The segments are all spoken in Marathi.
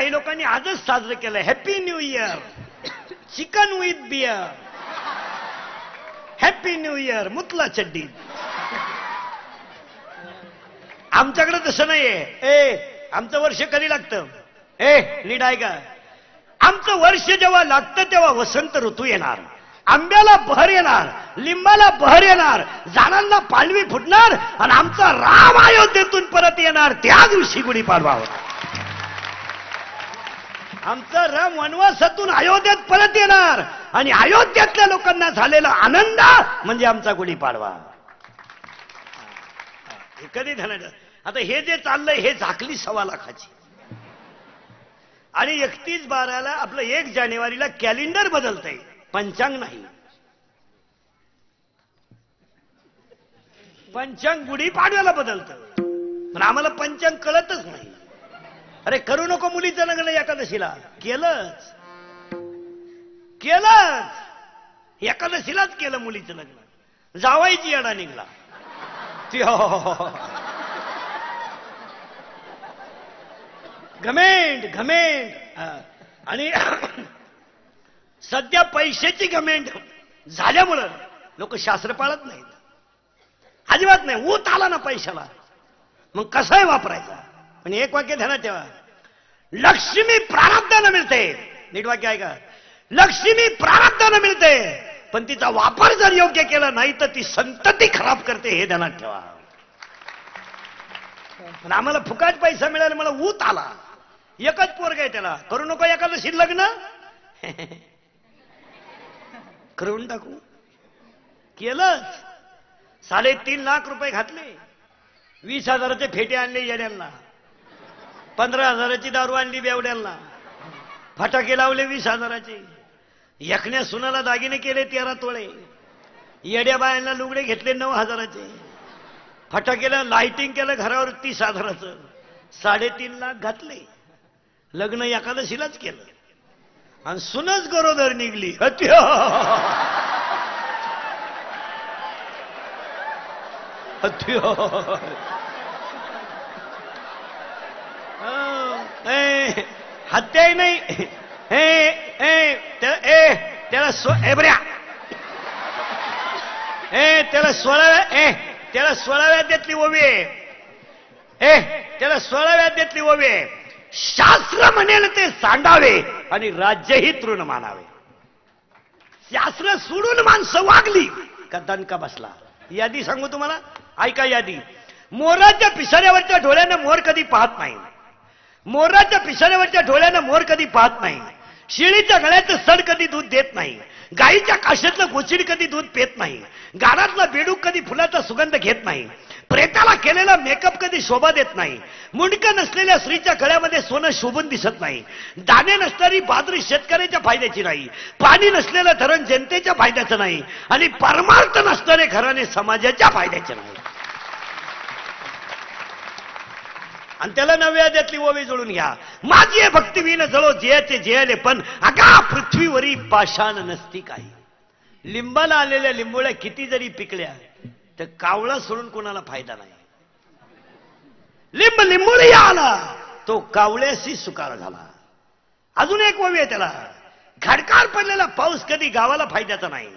काही लोकांनी आजच साजरं केलं happy new year, chicken with beer, happy new year मुतला चड्डी. आमच्याकडे तसं नाहीये. आमचं वर्ष कधी लागतं? नीट आहे का? आमचं वर्ष जेव्हा लागतं तेव्हा वसंत ऋतू येणार, आंब्याला बहर येणार, लिंबाला बहर येणार, झाडांना पालवी फुटणार आणि आमचा राम अयोध्येतून परत येणार. त्या दिवशी गुढीपाडवा होता. आमचा राम वनवासातून अयोध्येत परत येणार आणि अयोध्येतल्या लोकांना झालेला आनंद म्हणजे आमचा गुढीपाडवा. हे कधी झालं? आता हे जे चाललंय हे झाकली 1.25 लाखाची आणि 31/12 आपलं 1 जानेवारीला कॅलेंडर बदलतंय, पंचांग नाही. पंचांग गुढीपाडव्याला बदलतं पण आम्हाला पंचांग कळतच नाही. अरे करू नको मुलीचं लग्न एकादशीला, केलंच एकादशीलाच केलं मुलीचं लग्न. जावायची येडा निघला. घमेंड आणि सध्या पैशाची घमेंड झाल्यामुळं लोक शास्त्र पाळत नाहीत, अजिबात नाही. ऊत आला ना पैशाला मग कसाही वापरायचा. पण एक वाक्य ध्यानात ठेवा, लक्ष्मी प्रारब्धानं मिळते. नीट वाक्य आहे का? लक्ष्मी प्रारब्धानं मिळते पण तिचा वापर जर योग्य केला नाही तर ती संतती खराब करते, हे ध्यानात ठेवा. पण आम्हाला फुकाट पैसा मिळाला, मला ऊत आला. एकच पोरग आहे त्याला, करू नको एकादशी लग्न, करून टाकू. केलंच. 3.5 लाख रुपये घातले, 20,000चे फेटे आणले येड्यांना, 15,000ची दारू आणली बेवड्यांना, फटाके लावले 20,000चे, एकण्या सुनाला दागिने केले 13 तोळे, येड्या बायांना लुगडे घेतले 9,000चे, फटाकेला लाइटिंग केलं घरावर 30,000चं, 3.5 लाख घातले. लग्न एकादशीलाच केलं आणि सुनच गरोदर निघली. हत्याही नाही. त्याला त्याला 16व्या अध्यायातली ओवी आहे. त्याला 16व्या अध्यायातली ओवी आहे. शास्त्र म्हणेल ते सांडावे आणि राज्यही तृण मानावे. शास्त्र सोडून माणसं वागली का दणका बसला. यादी सांगू तुम्हाला, ऐका यादी. मोराच्या पिसाऱ्यावरच्या डोळ्यानं मोर कधी पाहत नाही, मोराच्या पिसाऱ्यावरच्या डोळ्यानं मोर कधी पाहत नाही, शेळीच्या गळ्याचं सड कधी दूध देत नाही, गाईच्या काशातलं गोचिड कधी दूध पेत नाही, गाडातला बेडूक कधी फुलाचा सुगंध घेत नाही, प्रेताला केलेला मेकअप कधी शोभा देत नाही, मुंडकं नसलेल्या स्त्रीच्या गळ्यामध्ये सोनं शोभून दिसत नाही, दाणे नसणारी बाजरी शेतकऱ्याच्या फायद्याची नाही, पाणी नसलेलं धरण जनतेच्या फायद्याचं नाही आणि परमार्थ नसणारे घराणे समाजाच्या फायद्याचे नाही. आणि त्याला 9व्या अध्यायातली ओवी जोडून घ्या. माझी भक्ती विन जळो जयाचे जयाले पण अगा पृथ्वीवरी पाषाण नसती काही. लिंबाला आलेल्या लिंबोळ्या किती जरी पिकल्या तर कावळा सोडून कोणाला फायदा नाही. लिंब लिंबोळी आला तो कावळ्याशी सुकार झाला. अजून एक ओवी आहे त्याला, खडकार पडलेला पाऊस कधी गावाला फायद्याचा नाही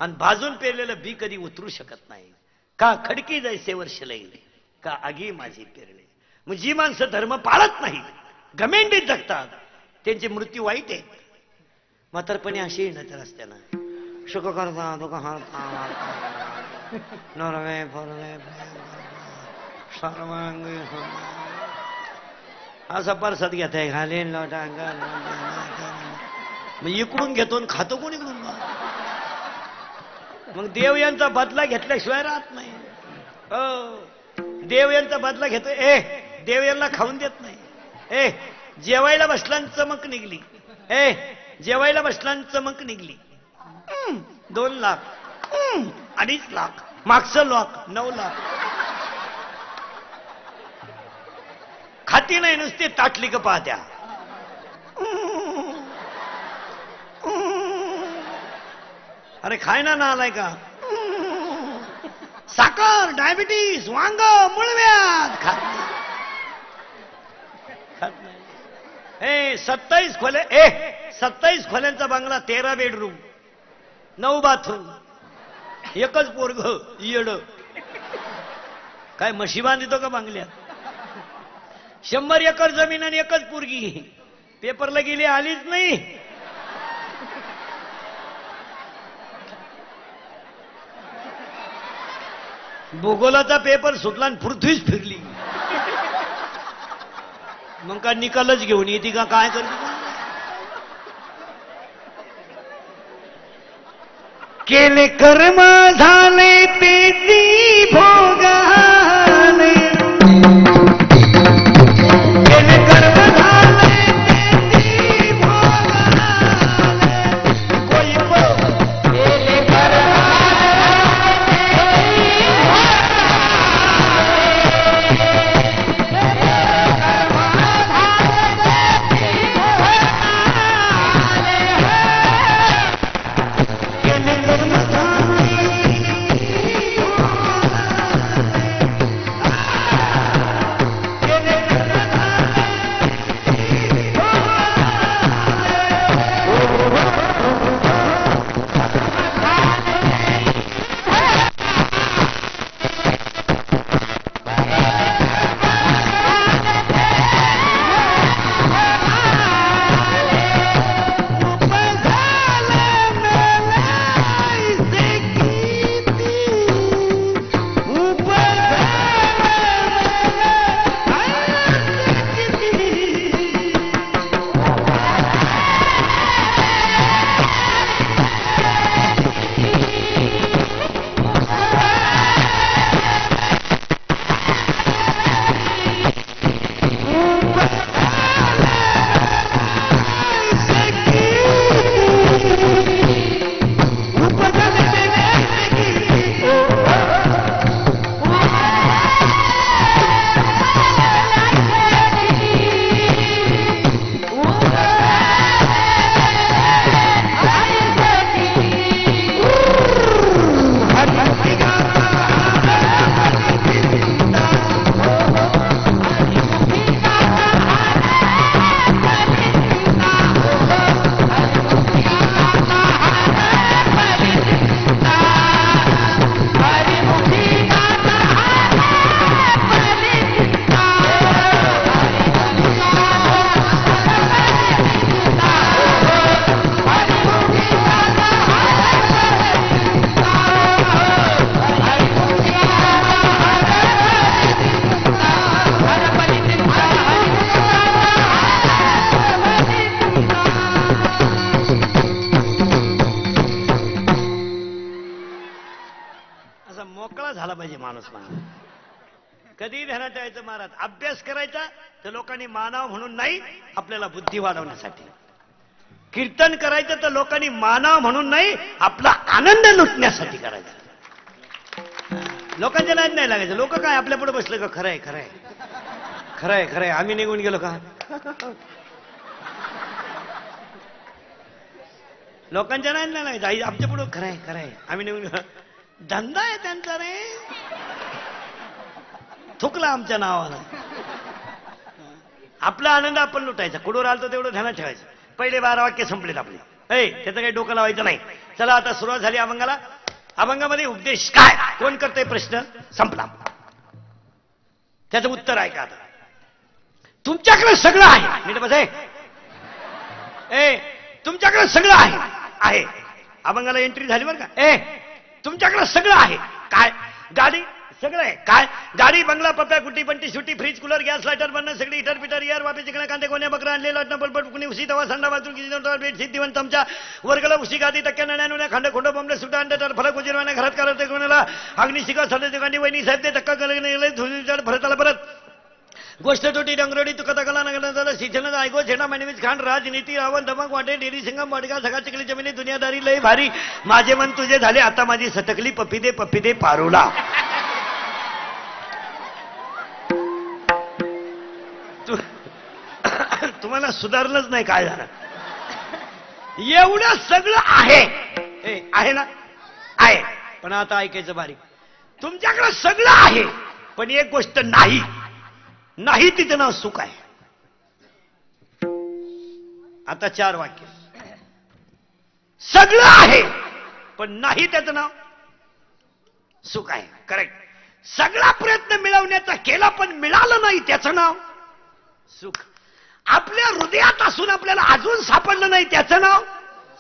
आणि भाजून पेरलेलं बी कधी उतरू शकत नाही. का खडकी जैसे वर्ष लैले का आगी माझी पेरले. मग जी माणसं धर्म पाळत नाही, घमेंडीत जगतात, त्यांचे मृत्यू वाईट आहेत. म्हातारपणी अशी येणार रस्त्यानं सुख करता दुःख हरता नरवे फरवे सर्वांगी असा परसाद घेत आहे घालेन लोटांग. मग इकडून घेतो आणि खातो कोण इकडून. मग देव यांचा बदला घेतल्याशिवाय राहत नाही. देव यांचा बदला घेतोय. देव यांना खाऊन देत नाही. जेवायला बसलान चमक निघली. जेवायला बसलान चमक निघली. 2 लाख 2.5 लाख मागचं लाख 9 लाख. खाती नाही नुसते ताटली का पाहत्या. अरे खाय ना आलाय का. साखर डायबिटीस वांग मुळव्याध खात नाही. 27 खोल्या 27 खोल्यांचा बंगला, 13 बेडरूम, 9 बाथरूम, एकच पोरग येड. काय म्हशी बांधितो का बंगल्यात? 100 एकर जमीन आणि एकच पोरगी. पेपरला गेली, आलीच नाही. भूगोलाचा पेपर सुटला आणि पृथ्वीच फिरली. मग का निकालच घेऊन येते का काय करते? केले कर्म झाले तेची भोगाले, केले कर्म झाले तेची भोगाले, कोई केले कर्म कधी ध्यानात ठेवायचं महाराज, अभ्यास करायचा तर लोकांनी मानावं म्हणून नाही, आपल्याला बुद्धी वाढवण्यासाठी. कीर्तन करायचं तर लोकांनी मानावं म्हणून नाही, आपला आनंद लुटण्यासाठी करायचं. लोकांच्या नाद नाही लागायचं. लोक काय आपल्या पुढे बसलं का खरंय खरंय खरंय खरंय, आम्ही निघून गेलो का? लोकांच्या नाद नाही लागायचं. आमच्या पुढे खरंय खरंय, आम्ही निघून गेलो. धंदा आहे त्यांचा रे, थुकला आमच्या नावाला. आपला आनंद आपण लुटायचा. कुडूर आलं तर तेवढं ध्यानात ठेवायचं. पहिले 12 वाक्य संपलेत आपले. त्याचं काही डोकं लावायचं नाही. चला आता सुरुवात झाली अभंगाला. अभंगामध्ये उपदेश काय, कोण करतंय, प्रश्न संपला. त्याचं उत्तर आहे का? आता तुमच्याकडे सगळं आहे. नीट बस. तुमच्याकडे सगळं आहे. अभंगाला एंट्री झाली बरं का. तुमच्याकडे सगळं आहे. काय? गाडी सगळं आहे. काय? गाडी, बंगला, पप्प्या, कुटी, पंटी, सुटी, फ्रीज, कूलर, गॅस, लायटर, बनणं, सगळी हिटर, पिटर, एअर, वापे, चिकन, कांदे, कोण्या, बकरा, आणले, लाटणं, बलबट, कुणी, उशी, तवा, संडा, बाथरूम, किचन, बेड, सीट, दिवण, चमचा, वर्गला, उशी, गादी, टक्क्या, नळ्या, खंड, खोंड, बंबले, सुटा, अंडे, फरक, उजिरवाने, घरात करते, कोणाला अग्नी, शिका, सडे, गांडी, वहिनी, साहेब, ते टक्का, गले, धुळी, भरताला परत गोष्ट तोटी, डंगरोडी, तुका कला नगर झालं, शिक्षण, ऐको, छेडा, मॅनेज, खांड, राजनीती, रावण, धमक, वाटे, डेरी, सिंगम, बडगा, सगळा, चिकली, जमिनी, दुनियादारी, लय भारी, माझे मन तुझे झाले, आता माझी सटकली, पप्पी दे पारोला. तुम्हाला सुधारलंच नाही, काय झालं? एवढं सगळं आहे ना, आहे. पण आता ऐकायचं बारीक. तुमच्याकडे सगळं आहे, पण एक गोष्ट नाही, तिचं नाव सुख आहे. आता 4 वाक्य. सगळं आहे पण नाही त्याचं नाव सुख आहे. करेक्ट. सगळा प्रयत्न मिळवण्याचा केला पण मिळालं नाही त्याचं नाव सुख. आपल्या हृदयात असून आपल्याला अजून सापडलं नाही त्याचं नाव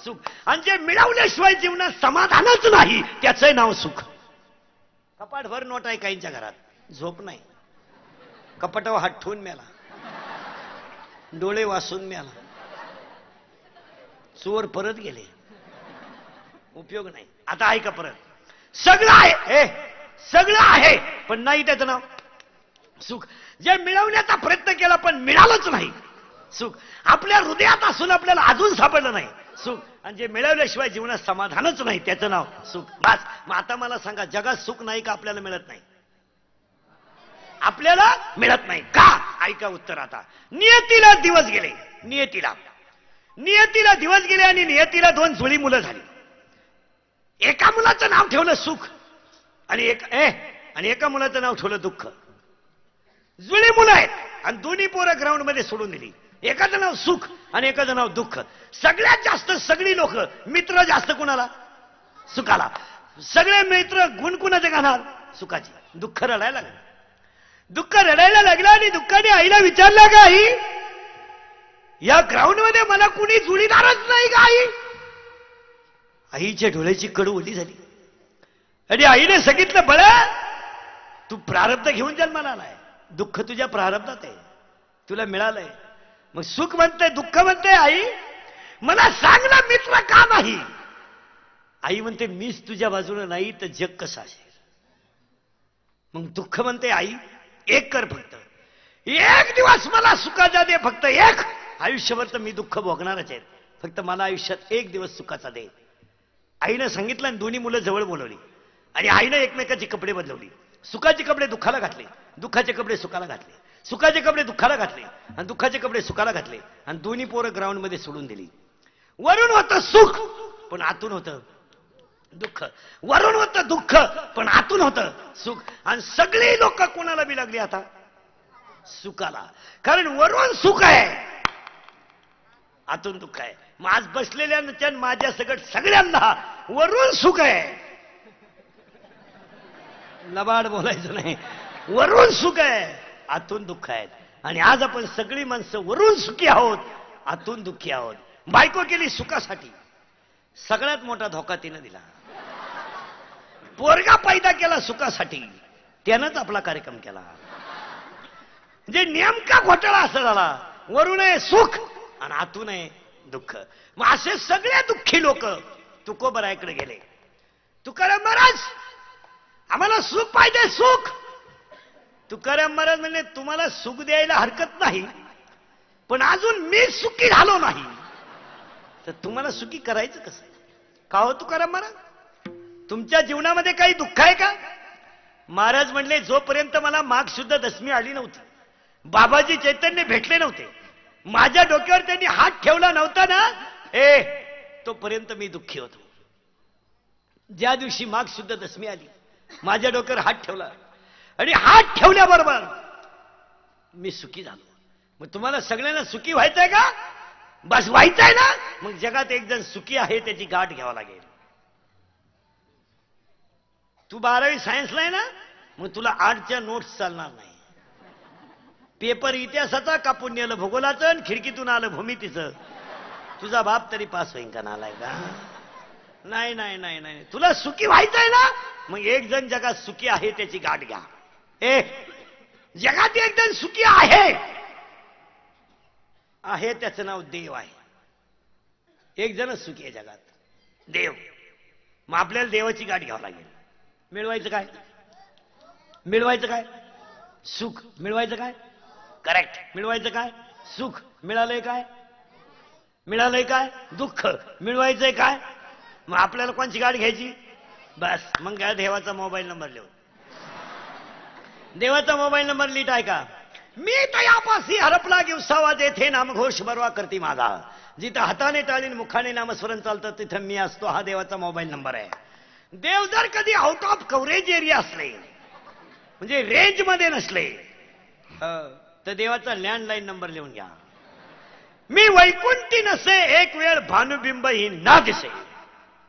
सुख. आणि जे मिळवल्याशिवाय जीवनात समाधानच नाही त्याचं नाव सुख. कपाटभर नोट आहे काहींच्या घरात, झोप नाही, कपाटावर हात ठेवून मेला, डोळे वासून मेला, चोर परत गेले, उपयोग नाही. आता ऐका परत. सगळं आहे, सगळं आहे पण नाही त्याचं नाव सुख. जे मिळवण्याचा प्रयत्न केला पण मिळालंच नाही सुख. आपल्या हृदयात असून आपल्याला अजून सापडलं नाही सुख. आणि जे मिळवल्याशिवाय जीवनात समाधानच नाही त्याचं नाव सुख. बस. मग आता मला सांगा, जगात सुख नाही का आपल्याला मिळत नाही? आपल्याला मिळत नाही का? ऐका उत्तर आता. नियतीला दिवस गेले, नियतीला दिवस गेले आणि नियतीला 2 जुळी मुलं झाली. एका मुलाचं नाव ठेवलं सुख आणि एका मुलाचं नाव ठेवलं दुःख. जुळी मुलं आहेत आणि दोन्ही पोरं ग्राउंड मध्ये सोडून दिली. एकाचं नाव सुख आणि एकाचं नाव दुःख. सगळ्यात जास्त सगळी लोक मित्र जास्त कुणाला? सुखाला. सगळे मित्र गुण कुणाचे गाणार? सुखाची. दुःख रडायला लागलं. दुःख रडायला लागलं आणि दुःखाने आईला विचारलं का, आई या ग्राउंड मध्ये मला कुणी जुळीदारच नाही का आई? आईच्या डोळ्याची कडू ओली झाली आणि आईने सांगितलं, बळ तू प्रारब्ध घेऊन जन्माला आलाय, दुःख तुझ्या प्रारब्धात आहे, तुला मिळालंय. मग सुख म्हणते दुःख म्हणते आई मला सांग ना मित्र का नाही? आई म्हणते मीच तुझ्या बाजूला नाही तर जग कसं असेल? मग दुःख म्हणते आई एक कर, फक्त 1 दिवस मला सुखाचा दे, फक्त एक. आयुष्यभर तर मी दुःख भोगणारच आहे, फक्त मला आयुष्यात 1 दिवस सुखाचा दे. आईनं सांगितलं आणि दोन्ही मुलं जवळ बोलवली आणि आईनं एकमेकाची कपडे बदलवली. सुखाचे कपडे दुःखाला घातले, दुःखाचे कपडे सुखाला घातले, सुखाचे कपडे दुःखाला घातले आणि दुःखाचे कपडे सुखाला घातले आणि दोन्ही पोरं ग्राउंड मध्ये सोडून दिली. वरून होतं सुख पण आतून होतं दुःख. वरून होतं दुःख पण आतून होतं सुख. आणि सगळी लोक कोणाला बी लागली आता? सुखाला. कारण वरून सुख आहे, आतून दुःख आहे. मग आज बसलेल्या माझ्या सगळ्यांना वरून सुख आहे, लबाड बोलायचं नाही, वरून सुख आहे, आतून दुःख आहे. आणि आज आपण सगळी माणसं वरून सुखी आहोत, आतून दुःखी आहोत. बायको केली सुखासाठी, सगळ्यात मोठा धोका तिनं दिला. पोरगा पैदा केला सुखासाठी, त्यानंच आपला कार्यक्रम केला. म्हणजे नेमका घोटाळा असा झाला, वरून आहे सुख आणि आतून आहे दुःख. मग असे सगळे दुःखी लोक तुकोबरायाकडे गेले. तुकाराम महाराज आम्हाला सुख पाहिजे, सुख. तुकाराम महाराज म्हणजे तुम्हाला सुख द्यायला हरकत नाही, पण अजून मी सुखी झालो नाही तर तुम्हाला सुखी करायचं कसं? का हो तुकाराम महाराज, तुमच्या जीवनामध्ये काही दुःख आहे का? महाराज म्हणले जोपर्यंत मला माघ शुद्ध दशमी आली नव्हती, बाबाजी चैतन्य भेटले नव्हते, माझ्या डोक्यावर त्यांनी हात ठेवला नव्हता ना, तोपर्यंत मी दुःखी होतो. ज्या दिवशी माघ शुद्ध दशमी आली, माझ्या डोक्यावर हात ठेवला आणि हात ठेवल्याबरोबर मी सुखी झालो. मग तुम्हाला सगळ्यांना सुखी व्हायचंय का? बस व्हायचंय ना, मग जगात एक जण सुखी आहे त्याची गाठ घ्यावा लागेल. तू 12वी सायन्सला आहे ना, मग तुला 8च्या नोट्स चालणार नाही. पेपर इतिहासाचा कापून नेलं भूगोलाचं आणि खिडकीतून आलं भूमितीचं, तुझा बाप तरी पास होईन का? नालाय का? नाही नाही नाही नाही, तुला सुखी व्हायचंय ना, मग एक जण जगात सुखी आहे त्याची गाठ घ्या. जगात एक जण सुखी आहे त्याचं नाव देव आहे. एक जणच सुखी आहे जगात, देव. मग आपल्याला देवाची गाठ घ्यावं लागेल. मिळवायचं काय? मिळवायचं काय? सुख. मिळवायचं काय? करेक्ट. मिळवायचं काय? सुख. मिळालंय काय? मिळालंय काय? दुःख. मिळवायचंय काय? मग आपल्याला कोणची गाठ घ्यायची? बस मग काय, देवाचा मोबाईल नंबर लिहून, देवाचा मोबाईल नंबर लिहित आहे का? मी तयापासी हरपला गिवसावा जेथे नामघोष बरवा करती माझा. जिथं हाताने टाळीन मुखाने नामस्मरण चालतं तिथं मी असतो. हा देवाचा मोबाईल नंबर आहे. देव जर कधी आउट ऑफ कव्हरेज एरिया असले, म्हणजे रेंज मध्ये नसले, तर देवाचा लँडलाईन नंबर लिहून घ्या. मी वैकुंठी नसे एक वेळ भानुबिंब ही ना दिसे.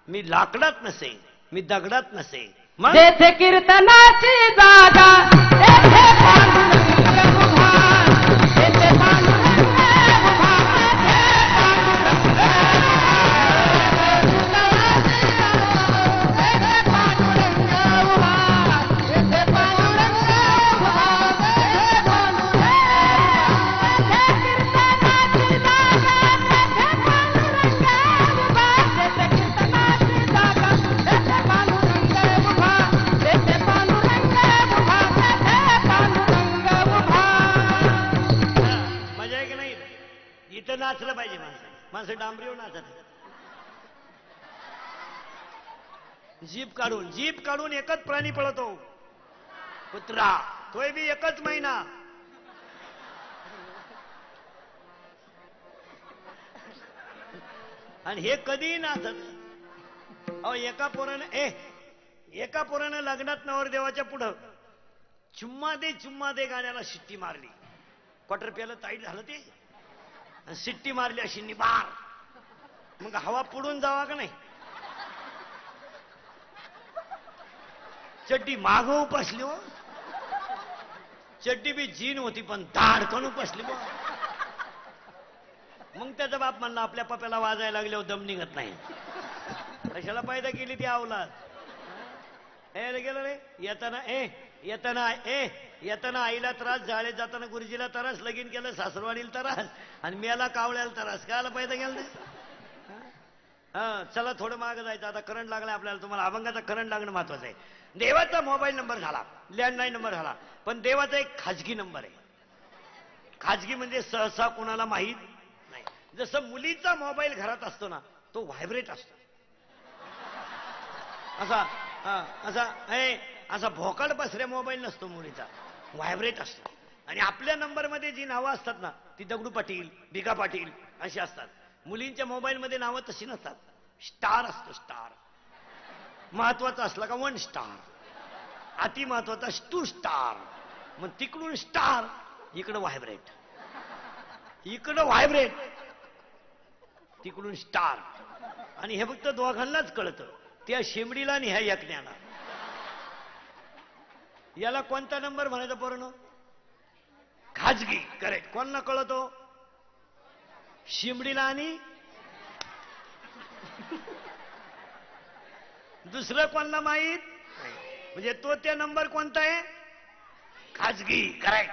मी लाकडात नसे, मी दगडात नसे. मग जेथे कीर्तनाची जागा तेथे पांडुरंग उभा. तेथे पांडुरंग उभा. तेथे पांडुरंग उभा. तेथे पांडुरंग उभा. तेथे पांडुरंग. जेथे कीर्तनाची जागा तेथे पांडुरंग उभा. जेथे कीर्तनाची जागा तेथे पांडुरंग उभा. तेथे पांडुरंग उभा. तेथे पांडुरंग उभा. मजा आहे की नाही? इथं नाचलं पाहिजे माणसं. माणसं डांबरीवर नाचत. जीप काढून एकच प्राणी पळतो, कुत्रा. तोय बी एकच महिना. आणि हे कधी नाचत. अहो एका पोरानं लग्नात नवरदेवाच्या पुढं चुम्मा दे गाण्याला शिट्टी मारली. क्वार्टर प्याला ताईट झालं ते, आणि शिट्टी मारली अशी निबार. मग हवा पुढून जावा का नाही? चड्डी माग उपसली हो. चड्डी बी जीन होती पण धाडकन उपसली हो. मग त्याचा बाप म्हणला आपल्या पप्याला वाजायला लागल्यावर दम निघत नाही. कशाला पैदा केली ती अवलाद. गेलं रे येताना आईला त्रास, जाळेत जाताना गुरुजीला त्रास, लगीन केलं सासरवाडीला त्रास, आणि मेला कावळ्याला त्रास. कायला पैदा केला नाही? चला थोडं मागं जायचं. आता करंट लागलाय आपल्याला. तुम्हाला अभंगाचा करंट लागणं महत्वाचं आहे. देवाचा मोबाईल नंबर झाला, लँडलाईन नंबर झाला, पण देवाचा एक खाजगी नंबर आहे. खाजगी म्हणजे सहसा कोणाला माहीत नाही. जसं मुलीचा मोबाईल घरात असतो ना, तो व्हायब्रेट असतो. असा भोकाड बसऱ्या मोबाईल नसतो मुलीचा, व्हायब्रेट असतो. आणि आपल्या नंबरमध्ये जी नावं असतात ना, ती दगडू पाटील, भिका पाटील अशी असतात. मुलींच्या मोबाईलमध्ये नावं तशी नसतात. स्टार असतो. स्टार महत्वाचा असला का 1 स्टार, अति महत्वाचा 2 स्टार. मग तिकडून स्टार, इकडं व्हायब्रेट, इकडं व्हायब्रेट, तिकडून स्टार. आणि हे फक्त दोघांनाच कळतं, त्या शेंबडीला आणि ह्या एकण्याला. याला कोणता नंबर म्हणायचा पोरांनो? खाजगी. करेक्ट. कोणाला कळतो? शिमडीला आणि दुसरं कोणाला माहीत म्हणजे तो त्या नंबर कोणता आहे? खाजगी. करेक्ट.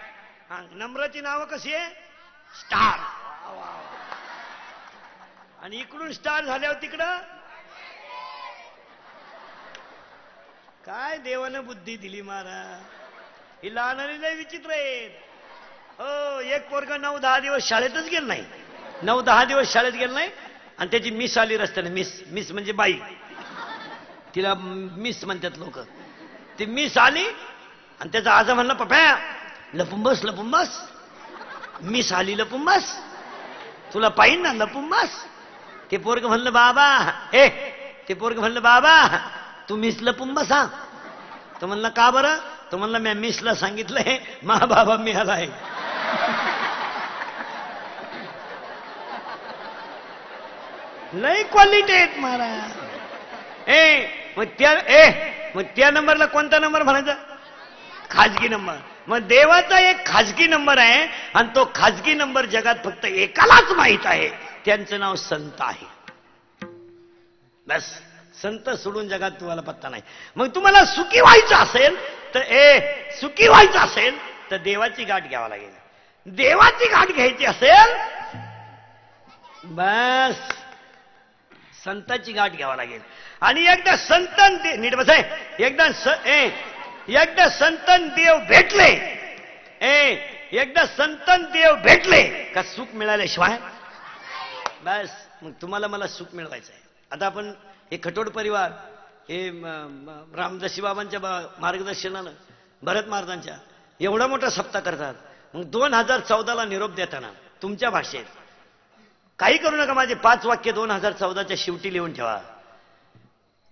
नंबराची नावं कशी आहे? स्टार. आणि इकडून स्टार झाल्यावर तिकडं काय देवानं बुद्धी दिली महाराज. ही लहानारी लय विचित्र आहेत. हो, एक पोरगा 9-10 दिवस शाळेतच गेलं नाही. 9-10 दिवस शाळेत गेलं नाही, आणि त्याची मिस आली रस्त्याने. मिस म्हणजे बाई, तिला मिस म्हणतात लोक. ती मिस आली आणि त्याचा आजा म्हणला, पप्या लपुंबस लपुंबस, मिस आली लपुंबस, तुला पाहिन ना लपुंबस. ते पोरग म्हणलं बाबा तू मिस लपुंबस हा. तो म्हणला का बरं? तो म्हणला मी मिसला सांगितलंय मा बाबा मी आलाय. लय क्वालिटी आहेत महाराज. मग त्या नंबरला कोणता नंबर म्हणायचा? खाजगी नंबर. मग देवाचा एक खाजगी नंबर आहे, आणि तो खाजगी नंबर जगात फक्त एकालाच माहित आहे. त्यांचं नाव संत आहे. बस. संत सोडून जगात तुम्हाला पत्ता नाही. मग तुम्हाला सुखी व्हायचं असेल तर देवाची गाठ घ्यावा लागेल. देवाची गाठ घ्यायची असेल बस संताची गाठ घ्यावा लागेल. आणि एकदा संतन नीट बस आहे. एकदा संतन देव भेटले, एकदा संतन देव भेटले का सुख मिळाल्याशिवाय बस. मग तुम्हाला मला सुख मिळवायचं आहे. आता आपण हे खटोड परिवार हे रामदासी बाबांच्या मार्गदर्शनानं, भरत महाराजांच्या एवढा मोठा सप्ताह करतात. मग 2014ला निरोप देताना तुमच्या भाषेत काही करू नका. माझे 5 वाक्य 2014च्या शेवटी लिहून ठेवा.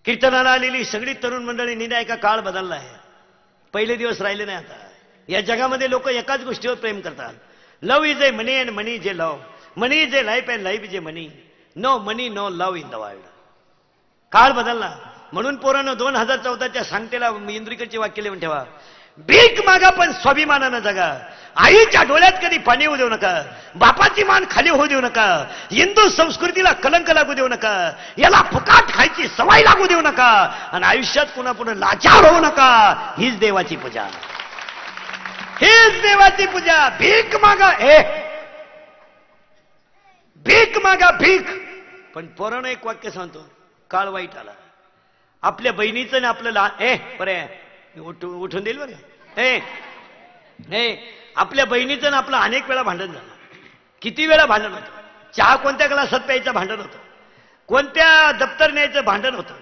कीर्तनाला आलेली सगळी तरुण मंडळी निदाय का काळ बदलला आहे. पहिले दिवस राहिले नाही. आता या जगामध्ये लोक एकाच गोष्टीवर प्रेम करतात. Love is a money and money is a love. Money is a life and life is a money. No money no love in the world. काळ बदलला. म्हणून पोरानं 2014च्या सांगतेला इंद्रिकडचे वाक्य लिहून ठेवा. भीक मागा पण स्वाभिमानानं जगा. आईच्या डोळ्यात कधी पाणी होऊ देऊ नका. बापाची मान खाली होऊ देऊ नका. हिंदू संस्कृतीला कलंक लागू देऊ नका. याला फुकाट खायची सवय लागू देऊ नका. आणि आयुष्यात पुन्हा पुन्हा लाचार होऊ नका. हीच देवाची पूजा. हीच देवाची पूजा. भीक मागा. भीक मागा भीक. पण पोरानं एक वाक्य सांगतो. काळ वाईट आला. आपल्या बहिणीचं आणि आपलं लहान बरे उठून देईल बरं. आपल्या बहिणीचं आणि आपलं अनेक वेळा भांडण झालं. किती वेळा भांडण होतं. चहा कोणत्या ग्लासात प्यायचं भांडण होतं. कोणत्या दप्तर न्यायचं भांडण होतं.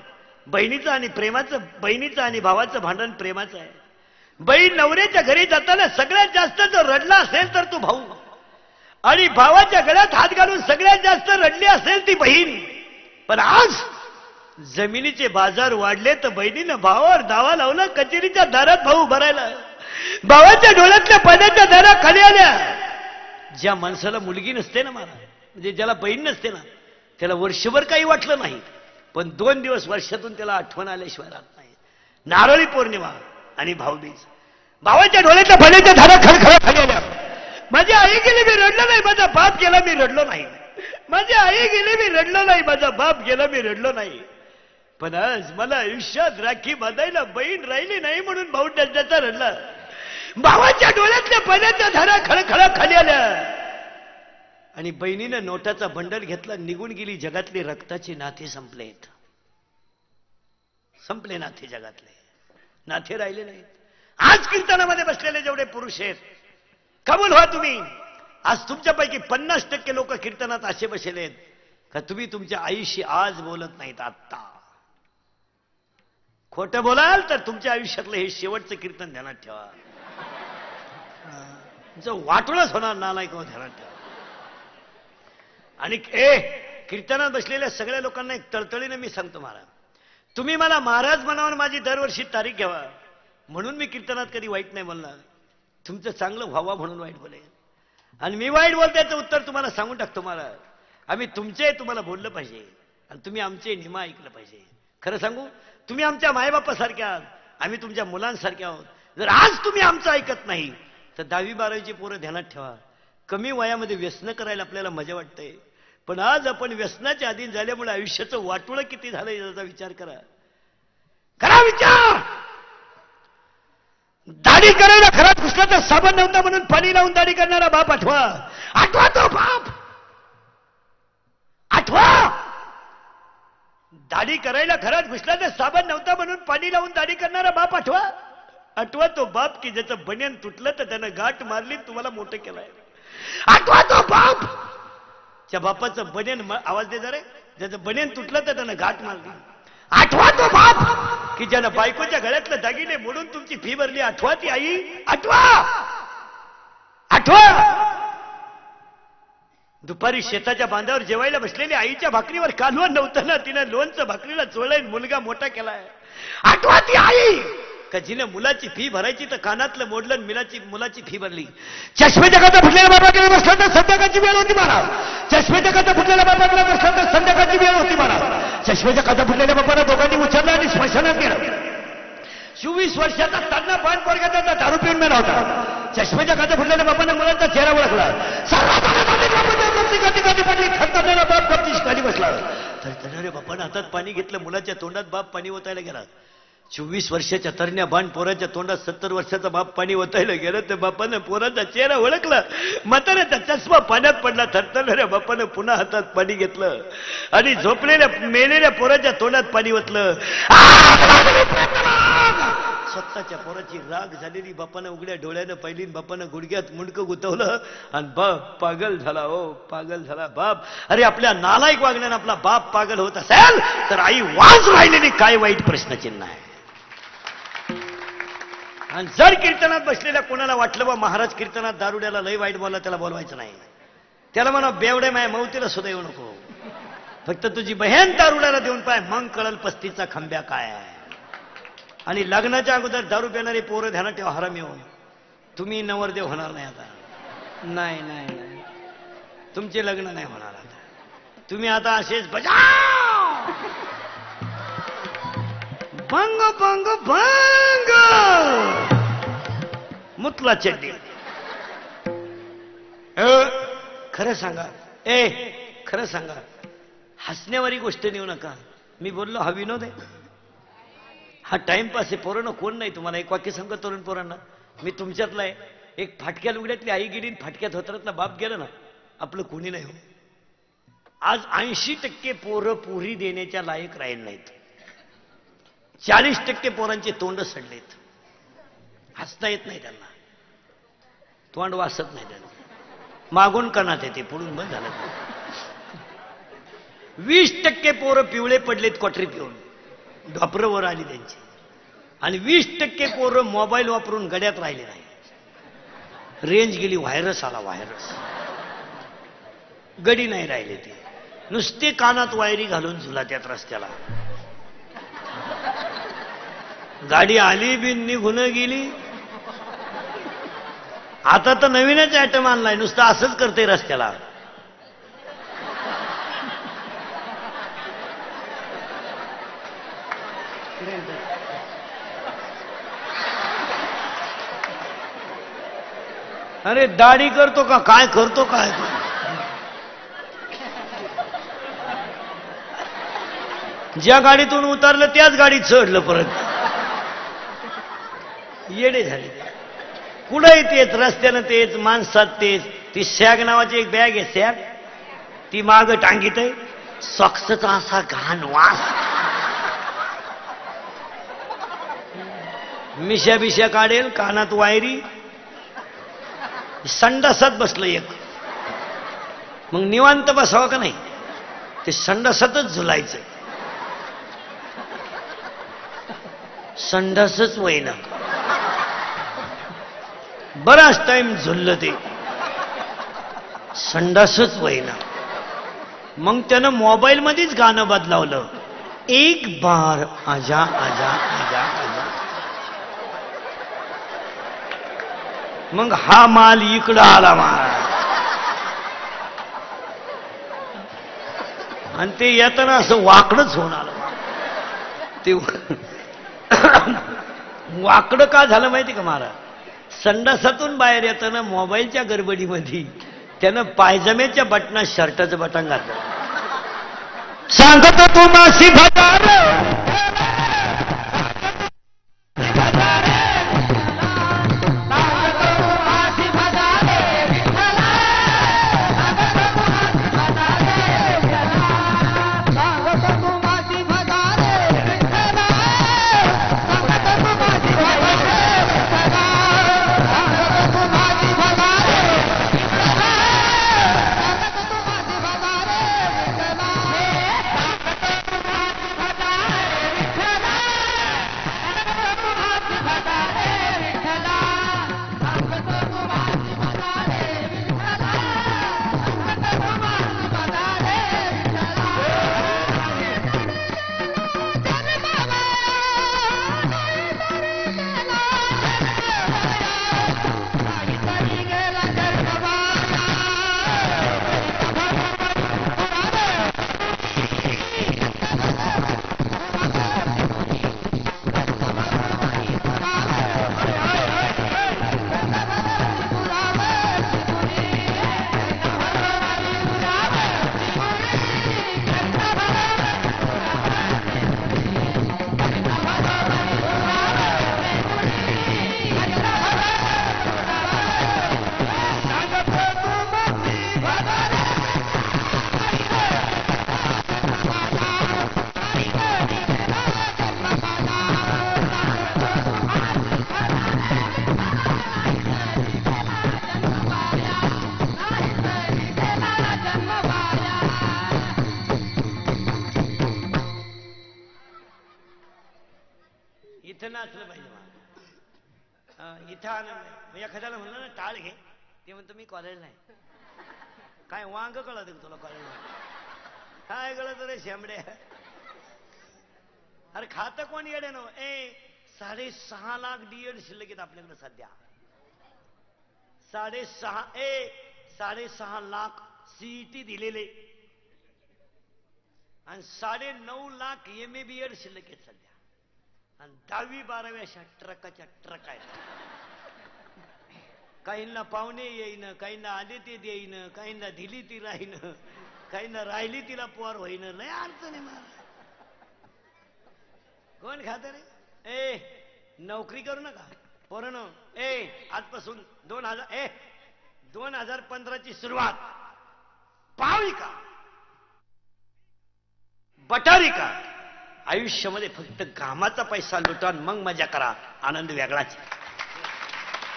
बहिणीचं आणि प्रेमाचं, बहिणीचं आणि भावाचं भांडण प्रेमाचं आहे. बहीण नवऱ्याच्या घरी जाताना सगळ्यात जास्त जर रडला असेल तर तो भाऊ, आणि भावाच्या गळ्यात हात घालून सगळ्यात जास्त रडली असेल ती बहीण. पण आज जमिनीचे बाजार वाढले तर बहिणीनं भावावर दावा लावला. कचेरीच्या दारात भाऊ भरायला. भावाच्या डोळ्यातल्या पाण्याच्या दारा खाली आल्या. ज्या माणसाला मुलगी नसते ना, मला म्हणजे ज्याला बहीण नसते ना, त्याला वर्षभर काही वाटलं नाही. पण 2 दिवस वर्षातून त्याला आठवण आल्याशिवाय राहत नाही. नारळी पौर्णिमा आणि भाऊबीज. भावाच्या डोळ्यातल्या पाण्याच्या धारा खळखळ खाली आल्या. माझी आई गेली मी रडलो नाही. माझा बाप गेला मी रडलो नाही. माझी आई गेली मी रडलो नाही. माझा बाप गेला मी रडलो नाही. पण आज मला आयुष्यात राखी बांधायला बहीण राहिली नाही म्हणून भाऊ त्याचा रडला. भावाच्या डोळ्यातल्या पाण्याच्या धारा खळखळ खाली आल्या. आणि बहिणीनं नोटाचा बंडल घेतला, निघून गेली. जगातले रक्ताचे नाते संपलेत. संपले नाते. जगातले नाते राहिले नाहीत. आज कीर्तनामध्ये बसलेले जेवढे पुरुष आहेत, कबूल व्हा तुम्ही. आज तुमच्यापैकी 50% लोक कीर्तनात असे बसलेत का तुम्ही तुमच्या आईशी आज बोलत नाहीत. आत्ता खोटं बोलाल तर तुमच्या आयुष्यातलं हे शेवटचं कीर्तन ध्यानात ठेवा. तुमचं वाटोळच होणार नालायक हो, ध्यानात ठेवा. आणि कीर्तनात बसलेल्या सगळ्या लोकांना एक तळतळीने मी सांगतो, महाराज तुम्ही मला महाराज म्हणावून माझी दरवर्षी तारीख घ्यावा. म्हणून मी कीर्तनात कधी वाईट नाही बोलणार. तुमचं चांगलं व्हावं म्हणून वाईट बोलेल. आणि मी वाईट बोलत्याचं उत्तर तुम्हाला सांगून टाकतो. महाराज आम्ही तुमचे तुम्हाला बोललं पाहिजे आणि तुम्ही आमचे निमा ऐकलं पाहिजे. खरं सांगू, तुम्ही आमच्या मायबापासारखे आहात. आम्ही तुमच्या मुलांसारखे आहोत. जर आज तुम्ही आमचं ऐकत नाही तर 10वी-12वीची पोरं ध्यानात ठेवा. कमी वयामध्ये व्यसन करायला आपल्याला मजा वाटते. पण आज आपण व्यसनाच्या अधीन झाल्यामुळे आयुष्याचं वाटोळं किती झालं याचा विचार करा. करा विचार. दाढी करायला घरात घुसला तर साबण नव्हता म्हणून पाणी लावून दाढी करणारा बाप आठवा. आठवा तो बाप. आठवा. दाढी करायला घरात घुसला तर साबण नव्हता म्हणून पाणी लावून दाढी करणारा बाप आठवा. आठवा तो बाप की ज्याचं बनियान तुटलं तर त्यानं गाठ मारली, तुम्हाला मोठं केलंय. आठवा तो बाप. त्या बापाचं बनियान, आवाज दे जरा, ज्याचं बनियान तुटलं तर त्यानं गाठ मारली. आठवा तो बाप की ज्यानं बायकोच्या गळ्यातलं दागिने मोडून तुमची फी भरली. आठवा ती आई. आठवा. आठवा. दुपारी शेताच्या बांधावर जेवायला बसलेली आईच्या भाकरीवर कालवण नव्हतं ना, तिनं लोणचं भाकरीला चोळलंय, मुलगा मोठा केलाय. आठवा ती आई का जिनं मुलाची फी भरायची तर कानातलं मोडलं, मुलाची फी भरली. चष्मेच्या काचा फुटलेल्या बाबाकडे बसला तर संध्याकाळची वेळ होती महाराज. चष्मेच्या काचा फुटलेल्या बाबाकडे बसला तर संध्याकाळची वेळ होती महाराज. चष्मेच्या काचा फुटलेल्या बाबाला दोघांनी उचललं आणि स्मशानात गेलं. 24 वर्षाचा त्यांना बाण पोरगा त्याचा दारू पिऊन मेला होता. चष्मेच्या काचा फुटलेल्या बाबाने मुलांचा चेहरा ओळखला. पडली. थरथरणारा बाप गपची खाली बसला. थरथरणाऱ्या बापानं हातात पाणी घेतलं. मुलाच्या तोंडात बाप पाणी ओतायला गेला. 24 वर्षाच्या तरण्या बाण पोराच्या तोंडात 70 वर्षाचा बाप पाणी ओतायला गेलं. तर बापानं पोराचा चेहरा ओळखला. म्हाताऱ्याचा चष्मा पाण्यात पडला. थरथरणाऱ्या बापानं पुन्हा हातात पाणी घेतलं आणि झोपलेल्या मेलेल्या पोराच्या तोंडात पाणी ओतलं. स्वतःच्या पोराची राग झालेली बापानं उघड्या डोळ्यानं पाहिली. बापानं गुडघ्यात मुंडकं गुतवलं आणि बाप पागल झाला. हो पागल झाला बाप. अरे आपल्या नालायक वागण्यानं आपला बाप पागल होत असेल तर आई वाज राहिलेली काय वाईट प्रश्नचिन्ह आहे. आणि जर कीर्तनात बसलेल्या कोणाला वाटलं बा महाराज कीर्तनात दारुड्याला लय वाईट बोलला, त्याला बोलवायचं नाही. त्याला म्हणा बेवडे माय मौतीला सुद्धा येऊ नको. फक्त तुझी बहीण दारुड्याला देऊन पाय, मग कळल पस्तीचा खंब्या काय आहे. आणि लग्नाच्या अगोदर दारू पिणारी पोरं ध्यानात ठेवा, हरामी हो. तुम्ही नवरदेव होणार नाही आता. नाही नाही नाही. तुमचे लग्न नाही होणार आता. तुम्ही आता असेच बजाव भंग भंग भंग मुतला चड्डी. खरं सांगा, खरं सांगा, हसण्यावारी गोष्ट नेऊ नका. मी बोललो हा विनोद आहे, हा टाइमपास आहे. पोरांना कोण नाही तुम्हाला एक वाक्य सांगतो तरुण पोरांना, मी तुमच्यातला आहे. एक फाटक्या लुगड्यातली आई गेली, फाटक्या धोत्रातला बाप गेला ना, आपलं कोणी नाही हो. आज 80% पोरं पुरी देण्याच्या लायक राहील नाहीत. 40% पोरांचे तोंड सडलेत. हसता येत नाही त्यांना, तोंड वासत नाही त्यांना, मागून कणात येते, पुढून बंद झालं. 20% पोरं पिवळे पडलेत क्वाटरी पिऊन, ढापरं वर आली त्यांची. आणि 20% पोरं मोबाईल वापरून गड्यात राहिले नाही. रेंज गेली, व्हायरस आला, व्हायरस. गडी नाही राहिले ते, नुसते कानात वायरी घालून झुलात्यात रस्त्याला. गाडी आली बी निघून गेली. आता तर नवीनच आयटम आणलाय, नुसतं असंच करते रस्त्याला. अरे दाढी करतो का काय करतो काय? ज्या गाडीतून उतरलं त्याच गाडीत चढलं परत. येडे झाले. कुठंही तेच, रस्त्यानं तेच, माणसात तेच. ती सॅग नावाची एक बॅग आहे, सॅग, ती माग टांगीत आहे. सॉक्सचा असा घाण वास. मिशा बिशा काढेल, कानात वायरी, संडासात बसलं एक. मग निवांत बसावं का नाही, ते संडासातच झुलायचं. संडासच वयना, बराच टाइम झुललं ते, संडासच वयना. मग त्यानं मोबाईल मध्येच गाणं बदलावलं, एक बार आजा आजा आजा आजा. मग हा माल इकडं आला माल, आणि ते येताना असं वाकडच होऊन आलं. ते वाकडं का झालं माहिती का महाराज? संडासातून बाहेर येताना मोबाईलच्या गडबडीमध्ये त्यानं पायजम्याच्या बटनात शर्टाचं बटन घातलं. सांगतो तू मासी भटार, इथं नाचलं पाहिजे मला. इथं आनंद आहे. एखाद्याला म्हणलं ना टाळ घे, ते म्हणतो मी कॉलेज नाही. काय वांग कळत तुला कॉलेज? काय कळत रे शेंबड्या? अरे खातं कोण येडे नो? 6.5 लाख डीएड शिल्लक आहेत आपल्याकडे सध्या. 6.5 लाख सीईटी दिलेले आणि 9.5 लाख MA-BEd शिल्लक आहेत सध्या आणि 10वी 12वी अशा ट्रकाच्या ट्रक आहेत. काहींना पाहुणे येईन, काहींना आले ते देईन, काहींना दिली ती राहीन, काहींना राहिली तिला पोर होईन. लय अडचणी मला. कोण खात रे? नोकरी करू नका पोरांनो. आजपासून 2015ची सुरुवात. पावी का बटारी का आयुष्यामध्ये फक्त कामाचा पैसा लुटा मग मजा करा. आनंद वेगळाच.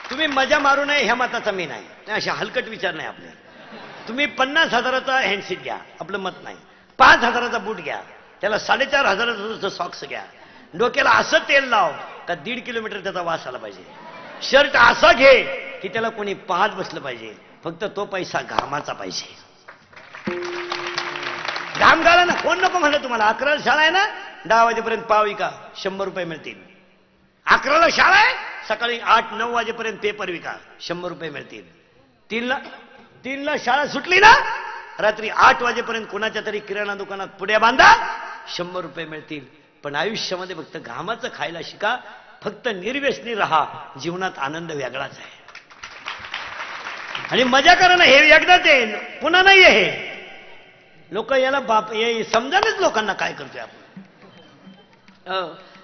तुम्ही मजा मारू नये ह्या मताचा मी नाही. अशा हलकट विचार नाही आपले. तुम्ही 50,000चा हँडसीट घ्या, आपलं मत नाही. 5,000चा बूट घ्या, त्याला 4,500चं सॉक्स घ्या. डोक्याला असं तेल लाव का 1.5 किलोमीटर त्याचा वास आला पाहिजे. शर्ट असा घे की त्याला कोणी पाहत बसलं पाहिजे. फक्त तो पैसा घामाचा पाहिजे. घाम घाला ना. कोण नको म्हणलं तुम्हाला? 11ला शाळा आहे ना, 10 वाजेपर्यंत पावी का 100 रुपये मिळतील. 11ला शाळा आहे, सकाळी 8-9 वाजेपर्यंत पेपर विका 100 रुपये मिळतील. 3ला शाळा सुटली ना, रात्री 8 वाजेपर्यंत कोणाच्या तरी किराणा दुकानात पुड्या बांधा 100 रुपये मिळतील. पण आयुष्यामध्ये फक्त घामाचं खायला शिका. फक्त निर्व्यसनी राहा. जीवनात आनंद वेगळाच आहे. आणि मजा करा ना. हे एकदाच येईल, पुन्हा नाही आहे. हे लोक याला बाप हे समजानच लोकांना काय करतोय आपण.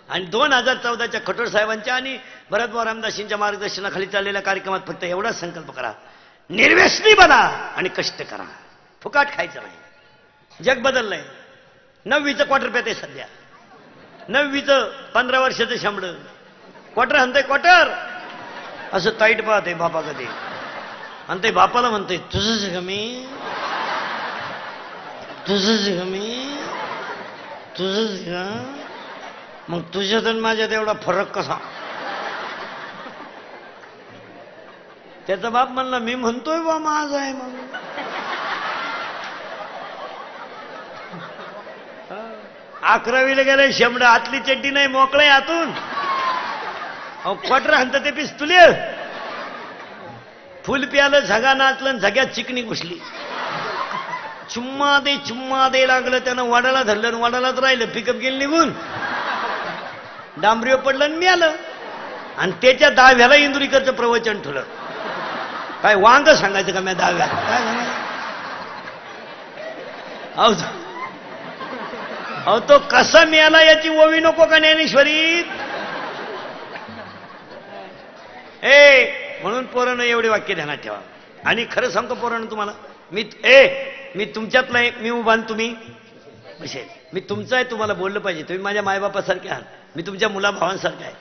आणि 2014च्या खटोळ साहेबांच्या आणि भरतभाऊ रामदासींच्या मार्गदर्शनाखाली चाललेल्या कार्यक्रमात फक्त एवढाच संकल्प करा. निर्व्यसनी बना आणि कष्ट करा. फुकाट खायचं नाही. जग बदललंय. 9वीचं क्वार्टर पेते सध्या. 9वीचं 15 वर्षाचं शंभड क्वार्टर म्हणतंय. क्वार्टर असं ताईट पाहते बापा कधी. आणि ते बापाला म्हणतंय तुझंच कमी, तुझंच कमी, तुझंच का. मग तुझ्यात आणि माझ्यात एवढा फरक कसा? त्याचा बाप म्हणला मी म्हणतोय बा माझा आहे. मग 11वीला गेले शंभड. आतली चड्डी नाही, मोकळे आतून. क्वार्टर हंत ते पिस्तुले. फुल प्यालं, झगा नाचलं, झग्यात चिकणी घुसली. चुम्मा दे लागलं. त्यानं वाडाला धरलं आणि वाडालाच राहिलं. पिकअप गेलं निघून. डांबरीवर पडलं आणि मिळालं. आणि त्याच्या 10व्याला इंदुरीकरचं प्रवचन ठेवलं. काय वांग सांगायचं का? मी 10व्या काय अहो तो कसा मिळाला याची ओवी नको का ज्ञानेश्वरीत? म्हणून पोरानं एवढे वाक्य ध्यानात ठेवा. आणि खरं सांगतो पोरानं तुम्हाला, मी तुमच्यातला एक, मी उभा तुम्ही असे. मी तुमचा आहे, तुम्हाला बोललं पाहिजे. तुम्ही माझ्या मायबापासारखे आहात, मी तुमच्या मुलाभावांसारखं आहे.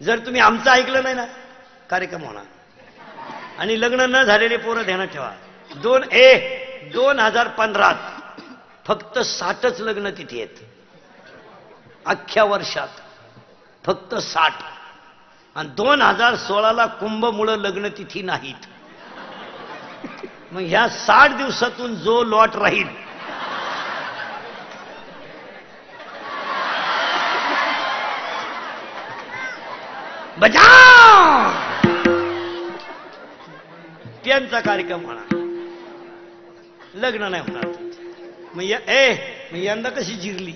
जर तुम्ही आमचं ऐकलं नाही ना, कार्यक्रम होणार. आणि लग्न न झालेले पोरं ध्यानात ठेवा. 2015 फक्त 60च लग्न तिथे आहेत. अख्ख्या वर्षात फक्त 60. आणि 2016ला कुंभमुळं लग्न तिथी नाहीत. मग ह्या 60 दिवसातून जो लॉट राहील बजा त्यांचा कार्यक्रम होणार. लग्न नाही होणार. मग यंदा कशी जिरली?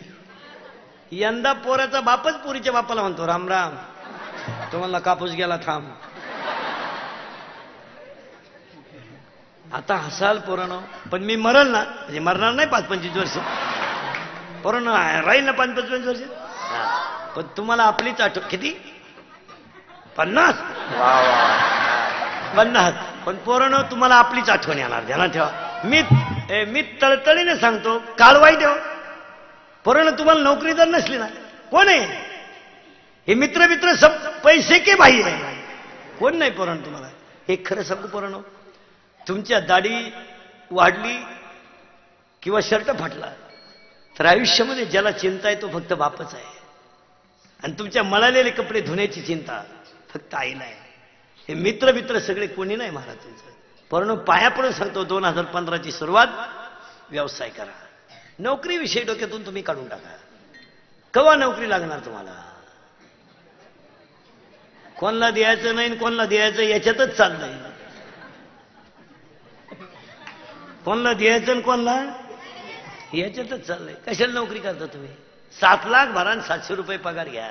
यंदा पोराचा बापच पोरीच्या बापाला म्हणतो राम राम, तुम्हाला कापूस गेला थांब. आता हसाल पोरानं, पण मी मरल ना, म्हणजे मरणार नाही 5-25 वर्ष. पोरानं राहील ना 5-25 वर्ष. पण तुम्हाला आपलीच आठवण. किती? 50? 50. पण पोरानं तुम्हाला आपलीच आठवण येणार. ध्यानात ठेवा. मी तळतळीने सांगतो, काल वाईट आहे. पोरानं तुम्हाला नोकरी जर नसली ना, कोण आहे हे? मित्र सब पैसे के भाई आहे. कोण नाही पोरानं तुम्हाला. हे खरं सांगू पोरानं, तुमच्या दाढी वाढली किंवा शर्ट फाटला तर आयुष्यामध्ये ज्याला चिंता आहे तो फक्त बापच आहे. आणि तुमच्या मळालेले कपडे धुण्याची चिंता फक्त आईला आहे. हे मित्र सगळे कोणी नाही महाराज तुमचं. पोरानं पाया पडून सांगतो, 2015ची सुरुवात व्यवसाय करा. नोकरी विषयी डोक्यातून तुम्ही काढून टाका. केव्हा नोकरी लागणार तुम्हाला? कोणला द्यायचं नाही, कोणला द्यायचं याच्यातच चाललंय. कोणला द्यायचं आणि कोणला याच्यातच चाललंय. कशाला नोकरी करता तुम्ही? 7 लाख भरा आणि 700 रुपये पगार घ्या.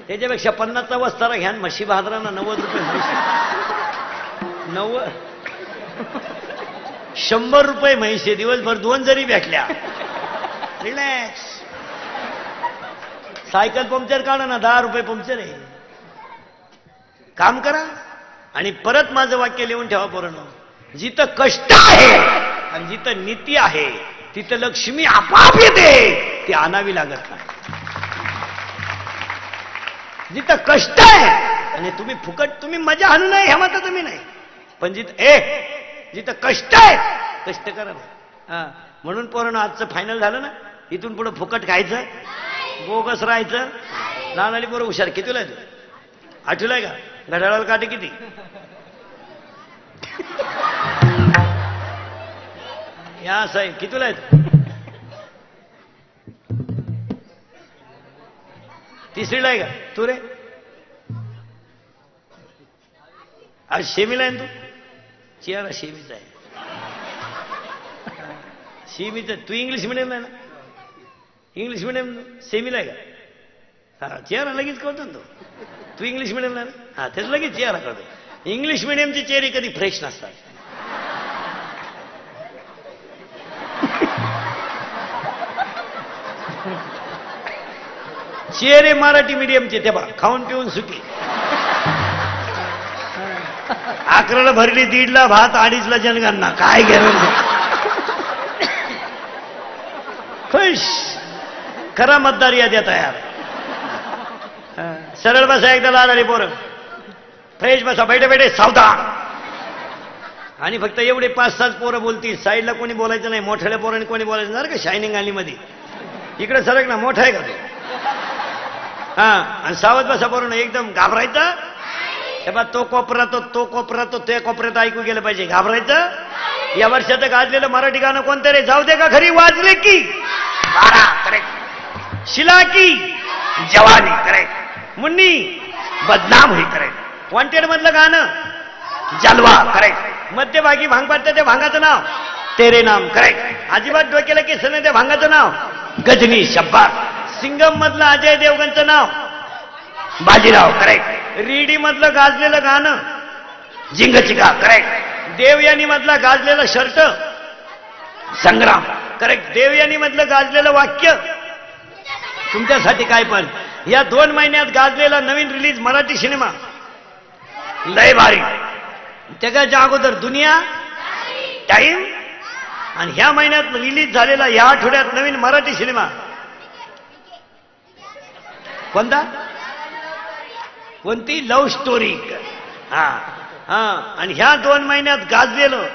त्याच्यापेक्षा 50चा वस्तारा घ्या आणि म्हशी बाजारांना 90 रुपये म्हशी 100 रुपये म्हैसे दिवसभर 2 जरी भेटल्या रिलॅक्स. सायकल पंक्चर काढा ना, 10 रुपये पंक्चर आहे. काम करा. आणि परत माझं वाक्य लिहून ठेवा पोरांनो, जिथं कष्ट आहे आणि जिथं नीती आहे तिथं लक्ष्मी आपाप येते, ती आणावी लागत नाही. जिथं कष्ट आहे आणि तुम्ही फुकट तुम्ही मजा आणू नये ह्या मात्र तुम्ही नाही, पण जिथं कष्ट आहे कष्ट करा ना. म्हणून पोरांनो आजचं फायनल झालं ना, इथून पुढे फुकट खायचं, बोगस राहायचं. लहान आली बरोबर हुशार. कितीला आहे तू? 8वीला आहे का? घड्याळाला काटे किती? या साहेब कितीला आहेत? 3रीला आहे का तू रे? आज शेमीला आहे ना तू? चेहरा शेमीचा आहे. शेमीचा. तू इंग्लिश मिडियमला आहे ना? इंग्लिश मिडियम सेमीला आहे का? हा, चेहरा लगेच कळतो ना तो. तू इंग्लिश मिडियमला आहे ना? हा, त्याच लगेच चेहरा कळतो. इंग्लिश मिडियमचे चेहरे कधी फ्रेश नसतात. चेहरे मराठी मीडियमचे ते बघा, खाऊन पिऊन सुखी. 11ला भरली, 1:30ला भात, 2:30ला जनगणना. काय घेणं खुश. खरा मतदार याद्या तयार. सरळ बसा एकदा लहान आली पोरं, फ्रेश बसा, बैठे बैठे सावधान. आणि फक्त एवढे 5-6 पोरं बोलतील, साईडला कोणी बोलायचं नाही. मोठ्याल्या पोरांनी कोणी बोलायचं नाही का? शायनिंग आली मध्ये इकडे सरक ना, मोठा आहे का तो? हा, आणि सावध बसा पोरांनो, एकदम घाबरायचं. तेव्हा तो कोपरा तो कोपरा तो त्या कोपऱ्यात ऐकू गेलं पाहिजे. घाबरायचं. या वर्षाचं गाजलेलं मराठी गाणं कोणतं रे? जाऊ दे का खरी वाजले की बारा. करेक्ट. शिला की जवानी. करेक्ट. मुन्नी बदनाम हुई. करेक्ट. वॉन्टेड मधलं गाणं जलवा. करेक्ट. मध्यभागी भांग पाडतं त्या भांगाचं नाव तेरे नाम. करेक्ट. अजिबात डोक्याला केस नाही त्या भांगाचं नाव गजनी. शब्बास. सिंगम मधलं अजय देवगणचं नाव बाजीराव. करेक्ट. रीडी मधलं गाजलेलं गाणं झिंगचिका. करेक्ट. देवयानी मधला गाजलेलं शर्ट संग्राम. करेक्ट. देवयानी मधलं गाजलेलं वाक्य तुमच्यासाठी काय पण. या 2 महिन्यात गाजलेला नवीन रिलीज मराठी सिनेमा लय भारी. त्याच्या अगोदर दुनिया टाइम. आणि ह्या महिन्यात रिलीज झालेला या आठवड्यात नवीन मराठी सिनेमा कोणता? कोणती? Love story. हा हा. आणि ह्या 2 महिन्यात गाजलेलं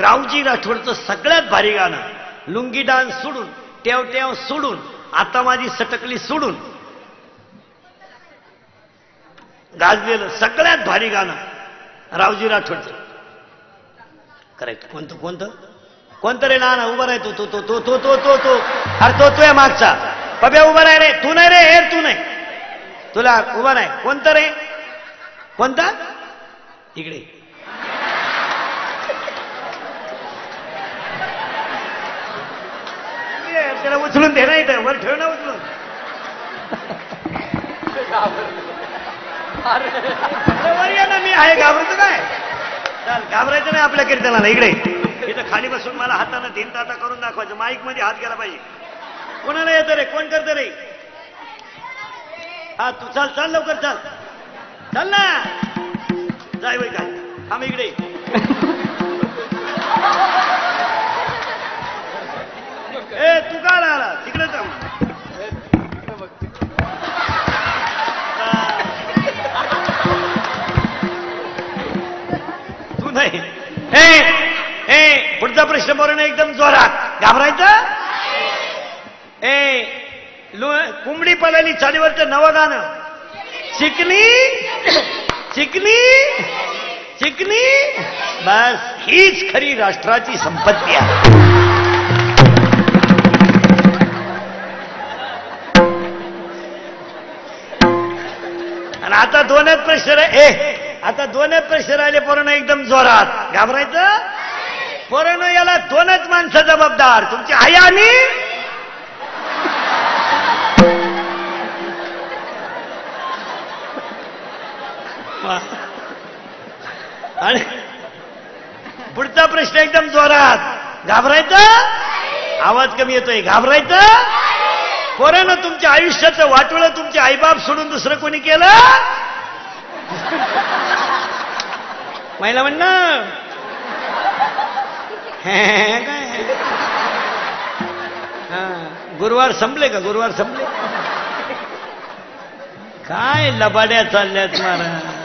रावजी राठोडचं सगळ्यात भारी गाणं लुंगी डान्स सोडून, टेव टेव सोडून, आता माझी सटकली सोडून गाजलेलं सगळ्यात भारी गाणं रावजी राठोडचं. करेक्ट. कोणतं रे? लहान उभा राह. तो तो तो तो तो तो तो अरे तो आहे मागचा. पब्या उभा राह रे. तू नाही रे, हे तू नाही, तुला उभा नाही. कोणतं रे? कोणता? इकडे. त्याला उचलून दे ना, इथं वर ठेव ना उचलून. वर या ना, मी आहे. घाबरतो काय? चाल, घाबरायचं नाही आपल्या कीर्तनाला. इकडे इथं खाली बसून मला हातानं धिंताता करून दाखवायचं. माईक मध्ये हात गेला पाहिजे. कोणाला येतं रे? कोण करतं रे? हा, तू चाल चाल लवकर चाल. चाल ना. जाय वय काय. आम्ही इकडे. ए तू का आला? तिकडे जा. तू नाही. पुढचा प्रश्न बरोबर एकदम जोरात. घाबरायचं? कुंबडी पळाली चालीवरचं नवं गाणं चिकनी चिकनी चिकनी. बस हीच खरी राष्ट्राची संपत्ती आहे. आणि आता 2च प्रश्न. आता 2च प्रश्न राहिले पोरांना एकदम जोरात. घाबरायचं? पोरांनो, याला दोनच माणसं जबाबदार, तुमची आई आणि आणि पुढचा प्रश्न एकदम जोरात. घाबरायचं? आवाज कमी येतोय. घाबरायचं? पोरांनो, तुमच्या आयुष्याचं वाटोळं तुमचे आईबाप सोडून दुसरं कोणी केलं? महिला म्हणणं काय? गुरुवार संपले का? गुरुवार संपले? काय लबाड्या चालल्यात महाराज.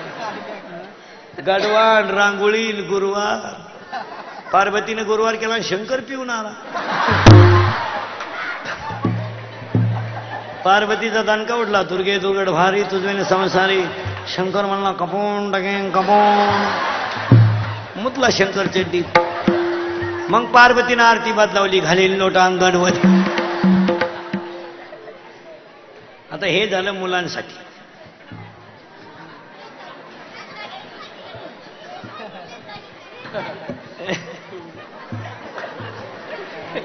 गडवाण, रांगोळी, गुरुवार. पार्वतीने गुरुवार केला, शंकर पिऊन आला. पार्वतीचा दणका उडला, दुर्गे दुर्गड भारी तुझवेने संसारी. शंकर म्हणला कपून टाकेन कपून. मुतला शंकर चड्डीत. मग पार्वतीनं आरती बात लावली, घालील नोटा अंगणवत. आता हे झालं मुलांसाठी.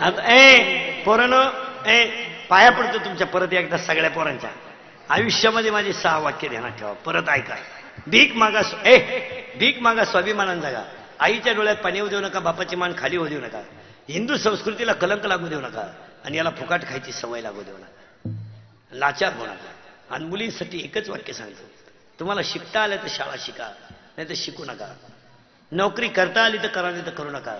आता पोरांनो, पाया पडतो तुमच्या परत एकदा सगळ्या पोरांच्या. आयुष्यामध्ये माझी 6 वाक्य ध्यानात ठेवा, परत ऐका. भीक मागा, भीक मागा, स्वाभिमानान जागा. आईच्या डोळ्यात पाणी होऊ देऊ नका, बापाची मान खाली होऊ देऊ नका. हिंदू संस्कृतीला कलंक लागू देऊ नका आणि याला फुकाट खायची सवय लागू देऊ नका. लाचार होऊ नका. आणि मुलींसाठी एकच वाक्य सांगतो, तुम्हाला शिकता आलं तर शाळा शिका, नाही तर शिकू नका. नोकरी करता आली तर करा, नाही तर करू नका.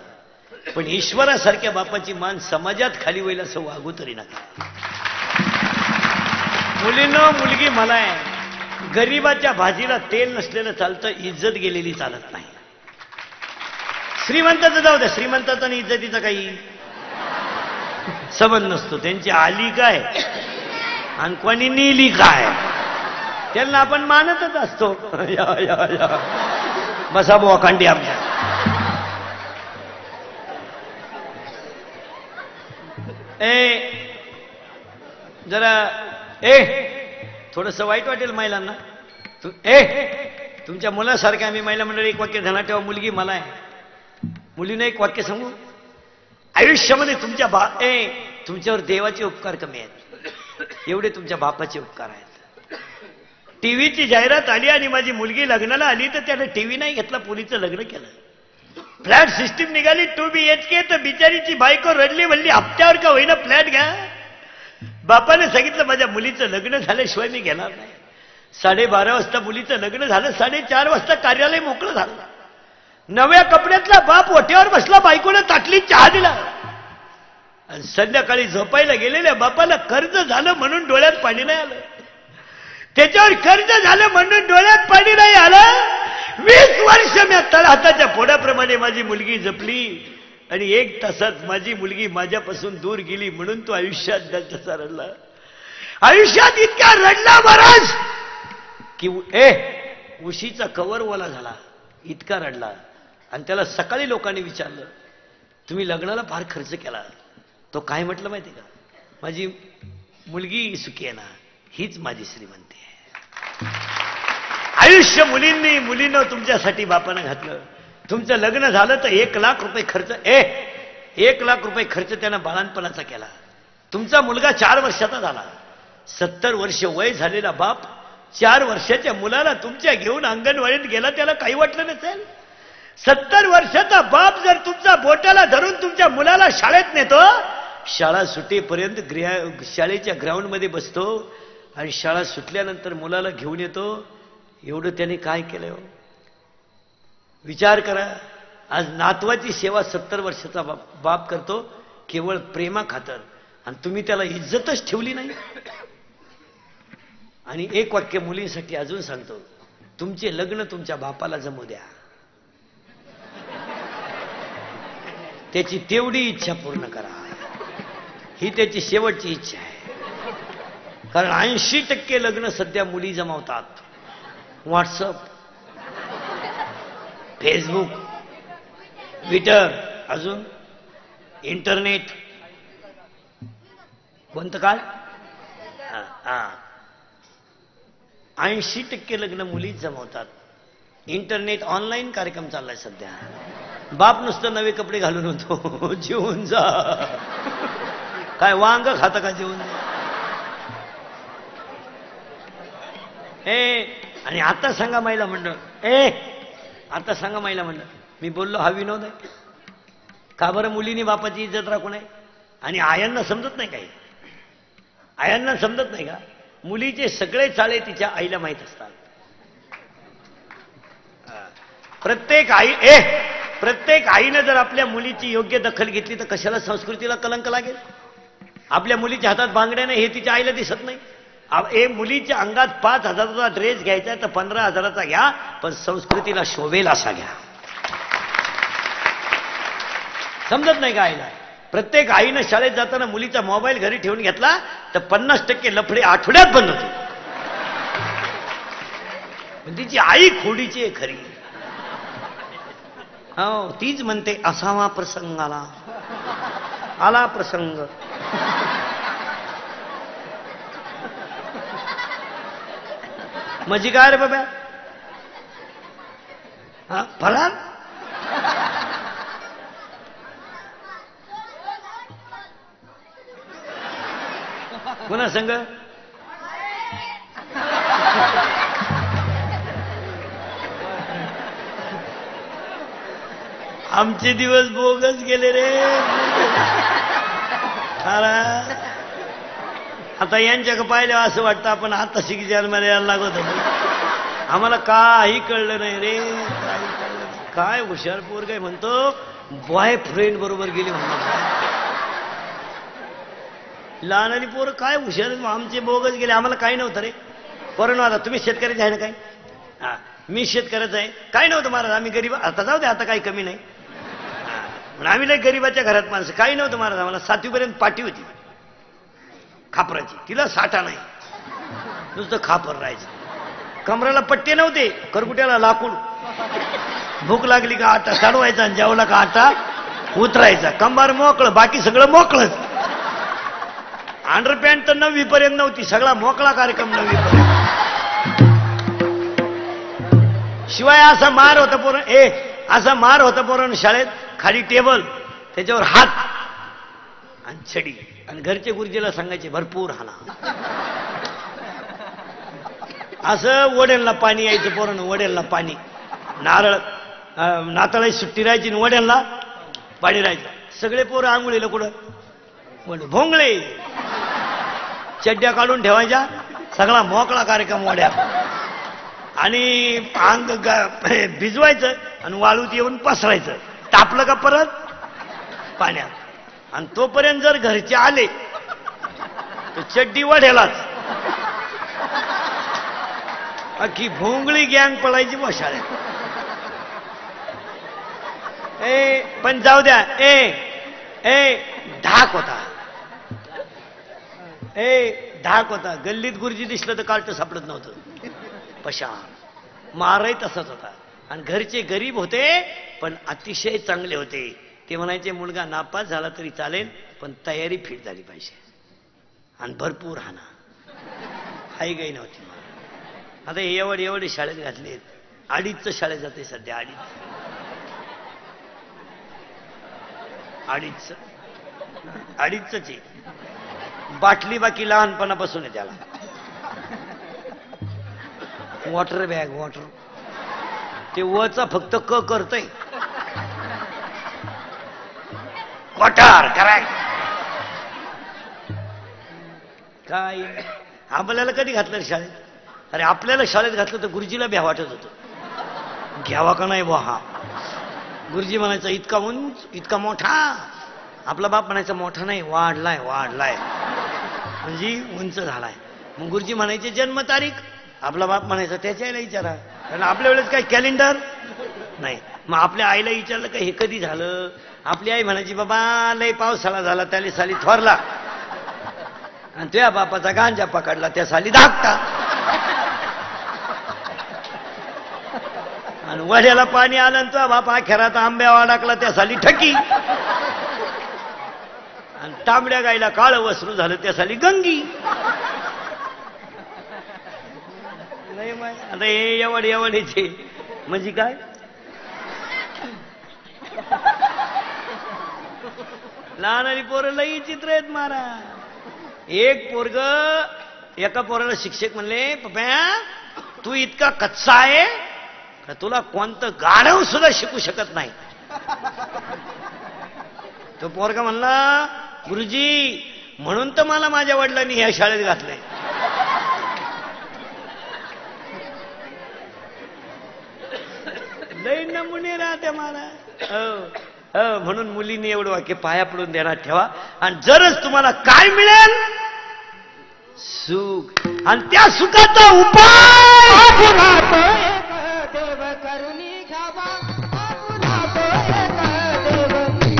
पण ईश्वरासारख्या बापाची मान समाजात खाली होईल असं वागू तरी नका. मुलींनो, मुलगी मला आहे. गरीबाच्या भाजीला तेल नसलेलं चालतं, इज्जत गेलेली चालत नाही. श्रीमंताचं जाऊ द्या, श्रीमंताचा आणि इज्जतीचा काही संबंध नसतो. त्यांची आली काय आणि कोणी नेली काय त्यांना आपण मानतच असतो. या या या बसा बुवा कांडी आमच्या. जरा थोडस वाईट वाटेल महिलांना. तुमच्या मुलासारख्या आम्ही महिला मंडळी एक वाक्य ध्यानात ठेवा, मुलगी मला आहे. मुलीनं एक वाक्य सांगू, आयुष्यामध्ये तुमच्यावर देवाचे उपकार कमी आहेत, एवढे तुमच्या बापाचे उपकार आहेत. टीव्हीची जाहिरात आली आणि माझी मुलगी लग्नाला आली तर त्यानं टीव्ही नाही घेतला, पुरीचं लग्न केलं. फ्लॅट सिस्टीम निघाली 2 BHK, तर बिचारीची बायको रडली, म्हणली हप्त्यावर का होईना फ्लॅट घ्या. बापाने सांगितलं माझ्या मुलीचं लग्न झाल्याशिवाय मी घेणार नाही. 12:30 वाजता मुलीचं लग्न झालं, 4:30 वाजता कार्यालय मोकळं झालं. नव्या कपड्यातला बाप ओट्यावर बसला, बायकोनं ताटली चहा दिला. आणि संध्याकाळी झोपायला गेलेल्या बापाला कर्ज झालं म्हणून डोळ्यात पाणी नाही आलं. त्याच्यावर कर्ज झालं म्हणून डोळ्यात पाणी नाही आलं. 20 वर्ष मी तळहाताच्या फोडाप्रमाणे माझी मुलगी जपली आणि 1 तासात माझी मुलगी माझ्यापासून दूर गेली म्हणून तो आयुष्यात तसा रडला. आयुष्यात इतका रडला महाराज की उशीचा कवर ओला झाला, इतका रडला. आणि त्याला सकाळी लोकांनी विचारलं, तुम्ही लग्नाला फार खर्च केला. तो काय म्हटलं माहिती का, माझी मुलगी सुखी आहे ना, हीच माझी श्रीमंती आहे. आयुष्य मुलींना तुमच्यासाठी बापानं घातलं. तुमचं लग्न झालं तर 1 लाख रुपये खर्च, 1 लाख रुपये खर्च त्यानं बाळणपणाचा केला. तुमचा मुलगा 4 वर्षाचा झाला. 70 वर्ष वय झालेला बाप 4 वर्षाच्या मुलाला तुमच्या घेऊन अंगणवाडीत गेला, त्याला काही वाटलं नसेल. 70 वर्षाचा बाप जर तुमचा बोटाला धरून तुमच्या मुलाला शाळेत नेतो, शाळा सुटेपर्यंत शाळेच्या ग्राउंडमध्ये बसतो आणि शाळा सुटल्यानंतर मुलाला घेऊन येतो, एवढं त्याने काय केलं? विचार करा. आज नातवाची सेवा 70 वर्षाचा बाप करतो केवळ प्रेमा खातर, आणि तुम्ही त्याला इज्जतच ठेवली नाही. आणि एक वाक्य मुलींसाठी अजून सांगतो, तुमचे लग्न तुमच्या बापाला जमू द्या, त्याची तेवढी इच्छा पूर्ण करा. ही त्याची शेवटची इच्छा आहे. कारण 80% लग्न सध्या मुली जमावतात. व्हॉट्सअप, फेसबुक, ट्विटर, अजून इंटरनेट. कोणतं काय? 80% लग्न मुली जमवतात. इंटरनेट ऑनलाईन कार्यक्रम चाललाय सध्या. बाप नुसतं नवे कपडे घालून होतो, जेवून जा. काय वांग खाता का जेवून जा. आणि आता सांगा महिला मंडळ, आता सांगा महिला मंडळ, मी बोललो हा विनोद आहे का बरं? मुलीने बापाची इज्जत राखू नये. आणि आयांना समजत नाही काही, आयांना समजत नाही का? मुलीचे सगळे चाळे तिच्या आईला माहीत असतात. प्रत्येक आईनं जर आपल्या मुलीची योग्य दखल घेतली तर कशाला संस्कृतीला कलंक लागेल? आपल्या मुलीच्या हातात बांगड्या नाही हे तिच्या आईला दिसत नाही. मुलीच्या अंगात 5,000चा ड्रेस घ्यायचा तर 15,000चा घ्या, पण संस्कृतीला शोभेल असा घ्या. समजत नाही का आईला? प्रत्येक आईनं शाळेत जाताना मुलीचा मोबाईल घरी ठेवून घेतला तर 50% लफडे आठवड्यात बंद होते. तिची आई खोडीची आहे खरी. हो, तीच म्हणते असावा प्रसंग आला प्रसंग. मजी काय रे बाबा? हा फरार. पुन्हा संग आमचे दिवस बोगस गेले रे. आता यांच्याकडे पाहिलं असं वाटतं आपण आता जन्माला यायला लागत होतो. आम्हाला काही कळलं नाही रे. काय हुशार पोरग आहे म्हणतो बॉयफ्रेंड बरोबर गेली म्हणतो. लहान पोरं काय हुशार, आमचे बोगस गेले. आम्हाला काही नव्हतं रे. पोरांनो आता तुम्ही शेतकऱ्याचे आहे ना? काय हा, मी शेतकऱ्याचं आहे. काय नव्हतं महाराज, आम्ही गरीब. आता जाऊ दे, आता काही कमी नाही. आम्ही लय गरीबाच्या घरात माणसं. काही नव्हतं महाराज, आम्हाला 7वीपर्यंत पाटी होती खापराची, तिला साठा नाही, नुसतं खापर राहायचं. कमराला पट्टे नव्हते, करकुट्याला लाकूड. भूक लागली का आटा चढवायचा आणि जेवला का आटा उतरायचा. कंबार मोकळं, बाकी सगळं मोकळंच. अंडरपॅन्ट तर 9वीपर्यंत नव्हती, सगळा मोकळा कार्यक्रम 9वीपर्यंत. शिवाय असा मार होता पोरण, असा मार होता पोरण शाळेत. खाली टेबल, त्याच्यावर हात आणि छडी. आणि घरचे गुरुजीला सांगायचे भरपूर हाना. असं वड्यांना पाणी यायचं पोरण, वड्यांना पाणी. नारळ नाताळाची सुट्टी राहायची आणि वड्यांना पाणी राहायचं. सगळे पोरं आंघोळीला कुठं भोंगळे, चड्ड्या काढून ठेवायच्या. सगळा मोकळा कार्यक्रम वड्या. आणि अंग भिजवायचं आणि वाळूत येऊन पसरायचं. तापलं का परत पाण्यात. आणि तोपर्यंत जर घरचे आले तर चड्डी वढेलाच. अख्खी भोंगळी गँग पळायची शाळेत. पण जाऊ द्या. धाक होता, धाक होता. गल्लीत गुरुजी दिसलं तर कार्ट सापडत नव्हतं. पशा मारही तसाच होता. आणि घरचे गरीब होते पण अतिशय चांगले होते. ते म्हणायचे मुलगा नापास झाला तरी चालेल पण तयारी फिट झाली पाहिजे. आणि भरपूर हाना. हाई गाई नव्हती. आता एवढे शाळेत घातलेत. 2.5चं शाळेत जाते सध्या. 2.5च बाटली बाकी लहानपणापासून आहे त्याला. Water bag, water. ते वचा फक्त क करतय. Water correct. काय आपल्याला कधी घातलं शाळेत? अरे आपल्याला शाळेत घातलं तर गुरुजीला भ्या वाटत होतं. घ्यावा का नाही बुवा हा. गुरुजी म्हणायचा इतका उंच, इतका मोठा. आपला बाप म्हणायचा मोठा नाही, वाढलाय वाढलाय, म्हणजे उंच झालाय. मग गुरुजी म्हणायचे जन्मतारीख. आपला बाप म्हणायचा त्याच्या आईला विचारा, कारण आपल्या वेळेस काही कॅलेंडर नाही. मग आपल्या आईला विचारलं का हे कधी झालं? आपली आई म्हणायची बाबा लय पावसाळा झाला त्याला साली थोरला, आणि तुझ्या बापाचा गांजा पकडला त्या साली धाकटा. आणि वड्याला पाणी आलं तुझा बाप अखेरात आंब्यावा टाकला त्या साली ठकी. आणि तांबड्या गाईला काळं वस्त्र झालं त्या साली गंगी. आता हे एवढेचे म्हणजे काय? लहान पोरं लई चित्र आहेत मारा. एक पोरग एका पोराला शिक्षक म्हणले, पप्या तू इतका कच्चा आहे का तुला कोणतं गाणं सुद्धा शिकू शकत नाही. तो पोरगा म्हणला, गुरुजी म्हणून तर मला माझ्या वडिलांनी ह्या शाळेत घातलंय. लई नमुने राहते मला. म्हणून मुलींनी एवढं वाक्य पाया पडून देणार ठेवा. आणि जरच तुम्हाला काय मिळेल? सुख. आणि त्या सुखाचा उपाय देव करुणी घ्यावा. आपुला तो एक देव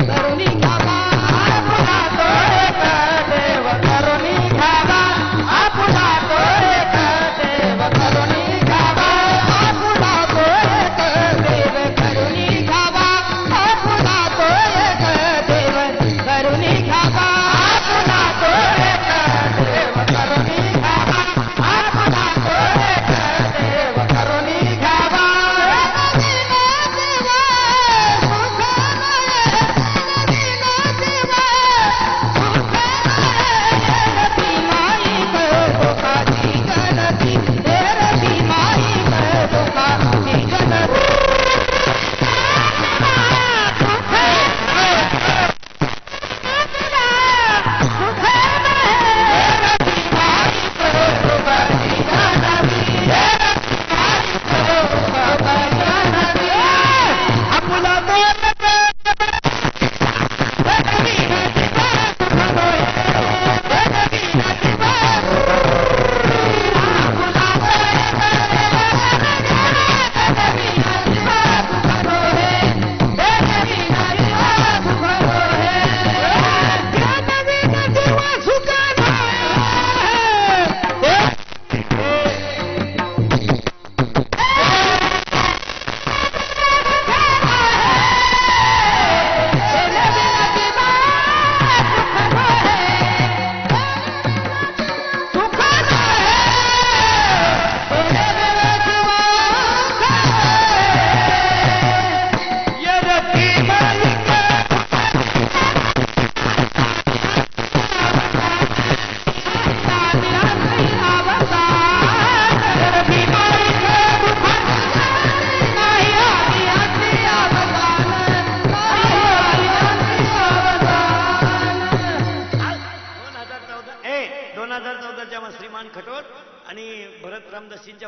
करुणी घ्यावा. आपुला तो एक देव करुणी घ्यावा. आपुला तो एक देव करुणी घ्यावा. आपुला तो एक देव करुणी घ्यावा. आपुला तो एक देव करुणी घ्यावा. आपुला तो एक देव करुणी घ्यावा. आपुला तो एक देव करुणी घ्यावा.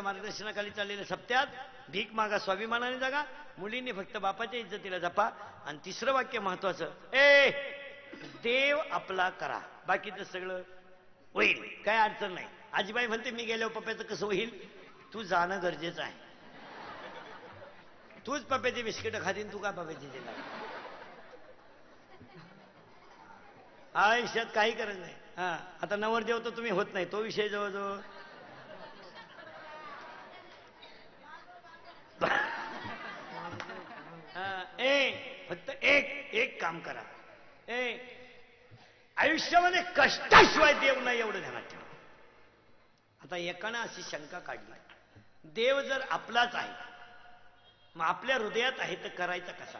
मार्गदर्शनाखाली चाललेल्या सप्त्यात भीक मागा स्वाभिमानाने जागा. मुलींनी फक्त बापाच्या इज्जतीला जपा. आणि तिसरं वाक्य महत्वाचं, देव आपला करा, बाकीचं सगळं होईल, काय अडचण नाही. आजीबाई म्हणते मी गेल्यावर पप्प्याचं कसं होईल? तू जाणं गरजेचं आहे. तूच पप्प्याचे बिस्किट खातीन, तू का पप्प्याची दिला? आयुष्यात काही करत नाही. आता नवरदेव तर तुम्ही होत नाही, तो विषय जवळजवळ फक्त एक काम करा. आयुष्यामध्ये कष्टाशिवाय देव नाही, एवढं ध्यानात ठेवा. आता एकानं अशी शंका काढली, देव जर आपलाच आहे मग आपल्या हृदयात आहे तर करायचा कसा?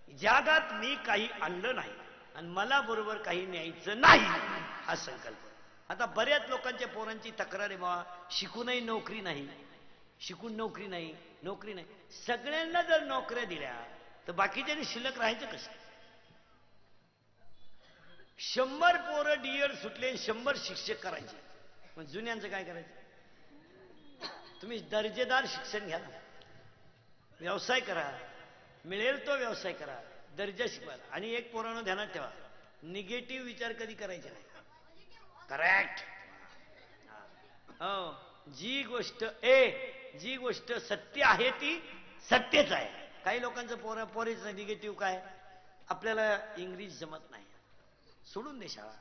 जगात मी काही आणलं नाही आणि मला बरोबर काही न्यायचं नाही, हा संकल्प. आता बऱ्याच लोकांच्या पोरांची तक्रार आहे, बाबा शिकूनही नोकरी नाही, शिकून नोकरी नाही, नोकरी नाही. सगळ्यांना जर नोकऱ्या दिल्या तर बाकीच्यांनी शिल्लक राहायचं कसं? 100 पोरं डीएड सुटले, 100 शिक्षक करायचे, मग जुन्यांचं काय करायचं? तुम्ही दर्जेदार शिक्षण घ्या ना, व्यवसाय करा, मिळेल तो व्यवसाय करा, दर्जा शिकवायला. आणि एक पोरांनो ध्यानात ठेवा, निगेटिव्ह विचार कधी करायचे नाही. करेक्ट. हो, जी गोष्ट सत्य आहे ती सत्यच आहे. काही लोकांचं पोरीचं निगेटिव्ह काय, आपल्याला इंग्लिश जमत नाही, सोडून दे शाळा.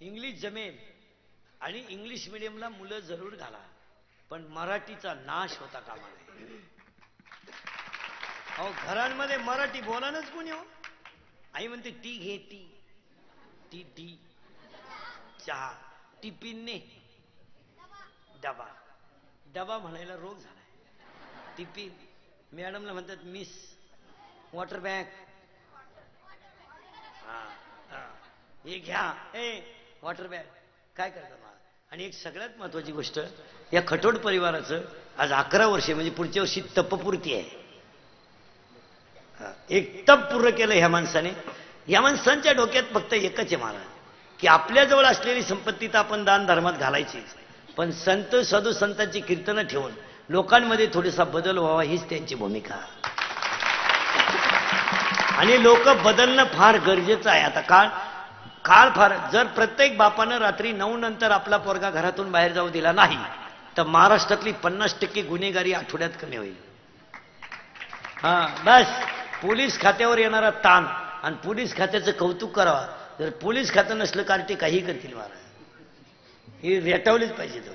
इंग्लिश जमेल आणि इंग्लिश मिडियमला मुलं जरूर घाला, पण मराठीचा नाश होता कामा नये. अहो, घरांमध्ये मराठी बोलानच कोणी हो. आई म्हणते टी घे, टी टी चहा, टिफिनने डबा म्हणायला रोग झालाय. टिफिन, मॅडमला म्हणतात मिस, वॉटर बॅग, हे घ्या, वॉटर बॅग. काय करता मला? आणि एक सगळ्यात महत्वाची गोष्ट, या खटोड परिवाराचं आज 11 वर्षे, म्हणजे पुढच्या वर्षी तपपूर्ती आहे. एक तप पूर्ण केलं ह्या माणसाने. या माणसांच्या डोक्यात फक्त एकच आहे महाराज, की आपल्याजवळ असलेली संपत्ती तर आपण दान धर्मात घालायची, पण संत साधू संतांची कीर्तनं ठेवून लोकांमध्ये थोडासा बदल व्हावा, हीच त्यांची भूमिका. आणि लोक बदलणं फार गरजेचं आहे. आता काळ फार, जर प्रत्येक बापानं रात्री 9 नंतर आपला पोरगा घरातून बाहेर जाऊ दिला नाही, तर महाराष्ट्रातली 50% गुन्हेगारी आठवड्यात कमी होईल. बस पोलीस खात्यावर येणारा ताण आणि पोलीस खात्याचं कौतुक करावा. जर पोलीस खातं नसलं कार्टी काही करतील महाराज, ही रेटावलीच पाहिजे. तो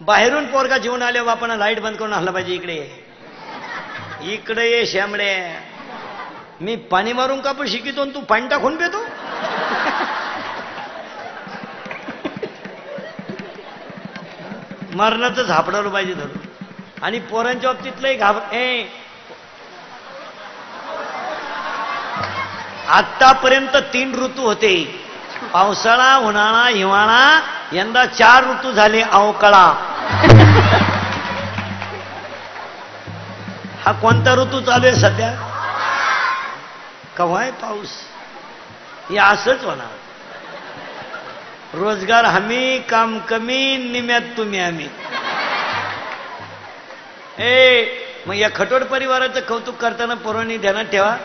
बाहेरून पोरगा जेवून आल्या बापानं लाईट बंद करून आला पाहिजे. इकडे ये श्यामडे, मी पाणी मारून कापूर शिकितो तू पाणी टाकून पेतो. मरणाचं झापडावलं पाहिजे धरून. आणि पोरांच्या बाबतीतलंही आतापर्यंत 3 ऋतू होते, पावसाळा, उन्हाळा, हिवाळा. यंदा 4 ऋतू झाले. अवकाळा हा कोणता ऋतू चालू आहे सध्या? कवाय पाऊस. हे असंच होणार. रोजगार हमी, काम कमी, निम्यात तुम्ही आम्ही. मग या खटोड परिवाराचं कौतुक करताना पोरांनी ध्यानात ठेवा,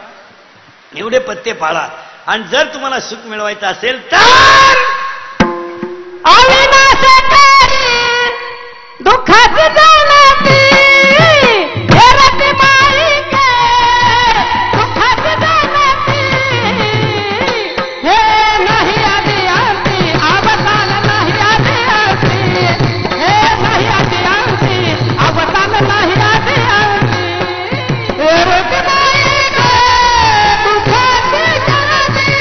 एवढे पत्ते पाळा. आणि जर तुम्हाला सुख मिळवायचं असेल तर दुःखाची जाणती हेरती माई गे, दुःखाची जाणती हे नाही आधी आमची, अवसान नाही आधी आमची, हे नाही आधी आमची, अवसान नाही आधी आमची. हेरती माई गे, दुःखाची जाणती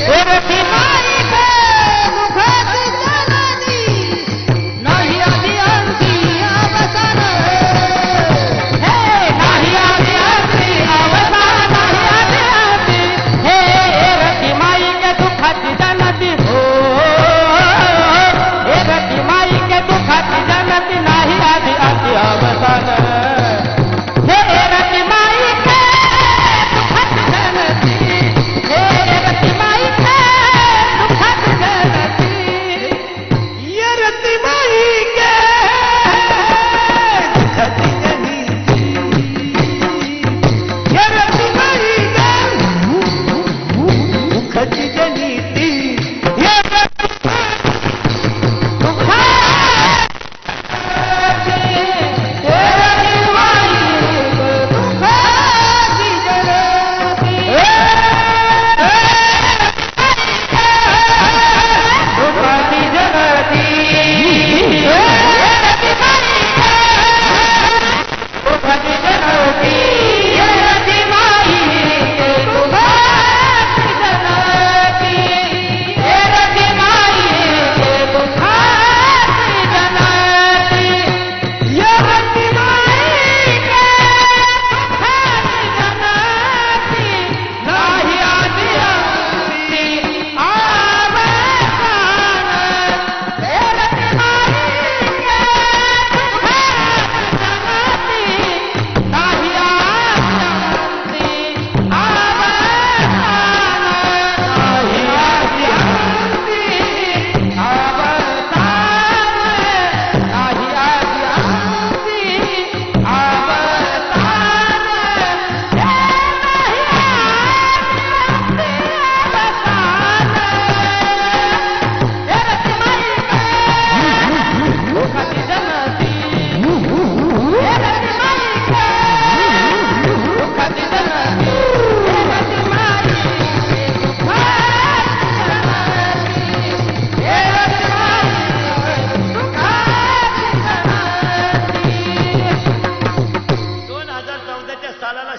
हेरती माई गे, दुःखाची जाणती नाही आधी आमची, अवसान हे नाही आधी आमची, अवसान नाही आधी आमची. हे हेरती माई गे, दुःखाची जाणती हो, हेरती माई गे, दुःखाची जाणती नाही आधी आमची, अवसान हे हेरती माई गे, दुःखाची जाणती, हे हेरती माई गे, दुःखाची जाणती. येरती माई गे, दुःखाची जाणती. येरती माई गे, दुःखाची जाणती.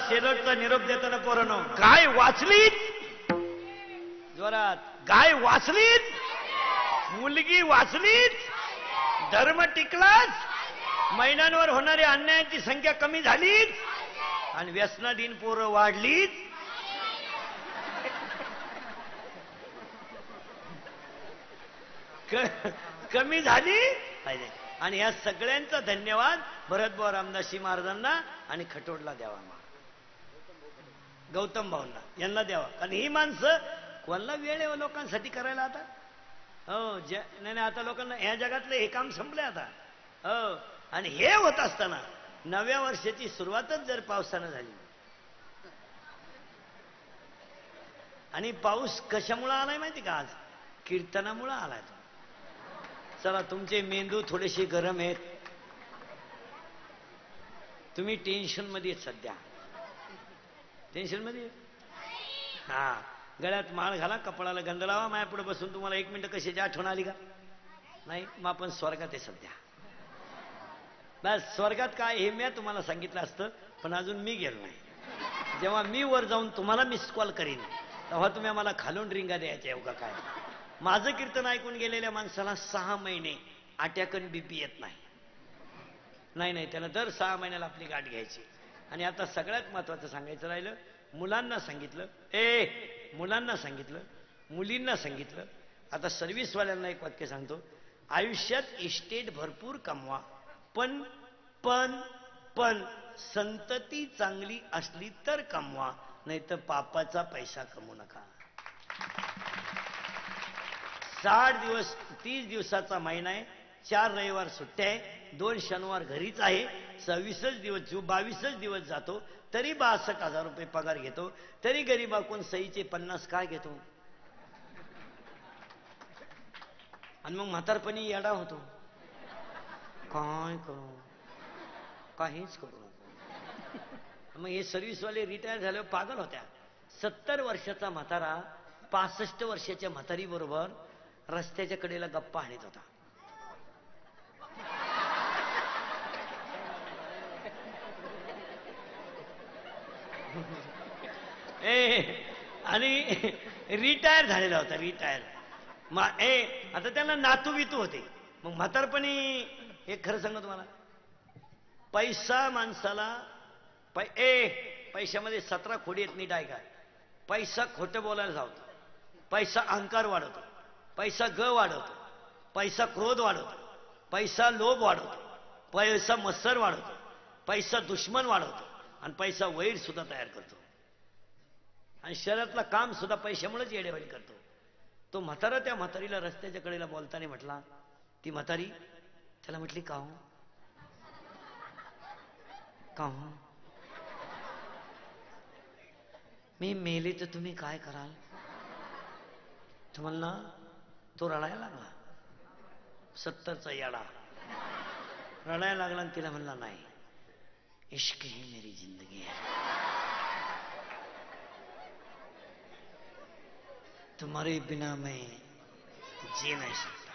शेवटचा निरोप देताना पोरांनो, गाय वाचलीत जोरात, गाय वाचलीत, मुलगी वाचलीत, धर्म टिकलाच, महिलांवर होणाऱ्या अन्यायाची संख्या कमी झालीच आणि व्यसनाधीन पोरं वाढलीच. कमी झाली पाहिजे. आणि या सगळ्यांचा धन्यवाद भरतभाऊ रामदासी महाराजांना आणि खटोडला द्यावा, गौतम भाऊंना यांना द्यावा. कारण ही माणसं कोणाला वेळ आहे लोकांसाठी करायला आता. हो नाही आता लोकांना ह्या जगातलं हे काम संपले आता. हो आणि हे होत असताना नव्या वर्षाची सुरुवातच जर पावसानं झाली आणि पाऊस कशामुळे आलाय माहिती का? आज कीर्तनामुळे आलाय. चला तुमचे मेंदू थोडेसे गरम आहेत, तुम्ही टेन्शन मध्ये आहेत सध्या. टेन्शन मध्ये हा गळ्यात माळ घाला, कपाळाला गंध लावा, माझ्या पुढे बसून तुम्हाला 1 मिनिट कशाची आठवण आली का? नाही मग आपण स्वर्गात आहे सध्या. बस स्वर्गात काय हे मी तुम्हाला सांगितलं असतं पण अजून मी गेलो नाही. जेव्हा मी वर जाऊन तुम्हाला मिस कॉल करीन तेव्हा तुम्ही आम्हाला खालून रिंगा द्यायच्या एवढं काय. माझं कीर्तन ऐकून गेलेल्या माणसाला 6 महिने अटॅकन बीपी येत नाही. नाही त्याला दर 6 महिन्याला आपली गाठ घ्यायची. आणि आता सगळ्यात महत्वाचं सांगायचं राहिलं, मुलांना सांगितलं, मुलांना सांगितलं, मुलींना सांगितलं. आता सर्व्हिसवाल्यांना एक वाक्य सांगतो, आयुष्यात इस्टेट भरपूर कमवा पण पण पण संतती चांगली असली तर कमवा, नाही तर पापाचा पैसा कमवू नका. 60 दिवस 30 दिवसाचा महिना आहे, 4 रविवार सुट्ट्या आहे, 2 शनिवार घरीच आहे, 26 दिवस 22 दिवस जातो, तरी 62,000 रुपये पगार घेतो, तरी गरीबाकून सहीचे 50 काय घेतो. आणि मग म्हातारपणी येडा होतो. काय करू, काहीच करू नको. मग हे सर्व्हिसवाले रिटायर झाल्यावर पागल होत्या. 70 वर्षाचा म्हातारा 65 वर्षाच्या म्हातारी बरोबर रस्त्याच्या कडेला गप्पा हाणीत होता. आणि रिटायर झालेला होता. रिटायर आता त्यांना नातू बितू होते. मग म्हातारपणी एक खरं सांगतो तुम्हाला, पैसा माणसाला पैशामध्ये 17 खोडी आहेत, नीट ऐका. पैसा खोटं बोलायला जावतो, पैसा अहंकार वाढवतो, पैसा वाढवतो, पैसा क्रोध वाढवतो, पैसा लोभ वाढवतो, पैसा मत्सर वाढवतो, पैसा दुश्मन वाढवतो आणि पैसा वैर सुद्धा तयार करतो. आणि शहरातला काम सुद्धा पैशामुळेच येडेवाडी करतो. तो म्हातारा त्या म्हातारीला रस्त्याच्या कडेला बोलताना म्हटला, ती म्हातारी त्याला म्हटली, का हो का हो, मी मेले तर तुम्ही काय कराल? तो म्हणला, तो रडायला लागला. 70चा याडा रडायला लागला आणि तिला म्हणला, नाही, इश्क ही मेरी जिंदगी है, तुम्हारे बिना मैं जी नहीं सकता,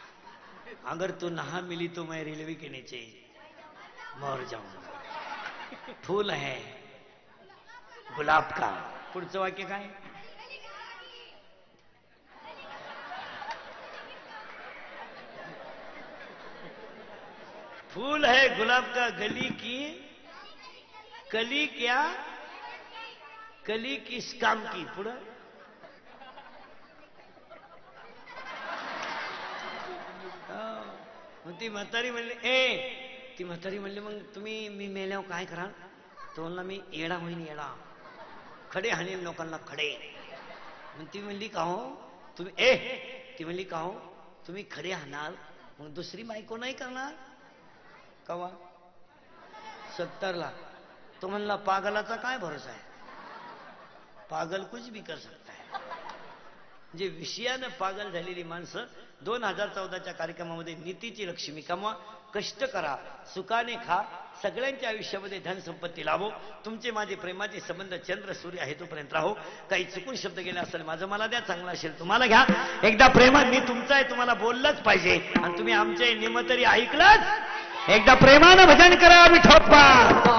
अगर तू नहा मिली तो मैं रेलवे के नीचे मर जाऊंगा. फूल है गुलाब का. पुढचं वाक्य काय? फूल है गुलाब का गली की कली क्या, कली किस काम की. पुढं ती म्हातारी म्हणली, ती म्हातारी म्हणली, मग तुम्ही मी मेल्यावर काय कराल? तो म्हणला, मी येडा होईन, येडा, खडे हाणील लोकांना खडे. मग ती म्हणली, का हो तुम्ही ती म्हणली, का हो तुम्ही खडे हाणाल मग दुसरी बायको नाही करणार कवा? 70ला. तो म्हणला, पागलाचा काय भरोसा आहे, पागल कुछ भी कर सकता है. जे विषयानं पागल झालेली माणसं 2014च्या कार्यक्रमामध्ये नीतीची लक्ष्मी कमवा, कष्ट करा, सुखाने खा, सगळ्यांच्या आयुष्यामध्ये धन संपत्ती लाभो, तुमचे माझे प्रेमाचे संबंध चंद्र सूर्य आहे तोपर्यंत राहो. काही चुकून शब्द गेला असेल माझं मला द्या, चांगला असेल तुम्हाला घ्या. एकदा प्रेमात मी तुमचा आहे तुम्हाला बोललंच पाहिजे आणि तुम्ही आमचे निम तरी ऐकलंच. एकदा प्रेमानं भजन करा विठोबा.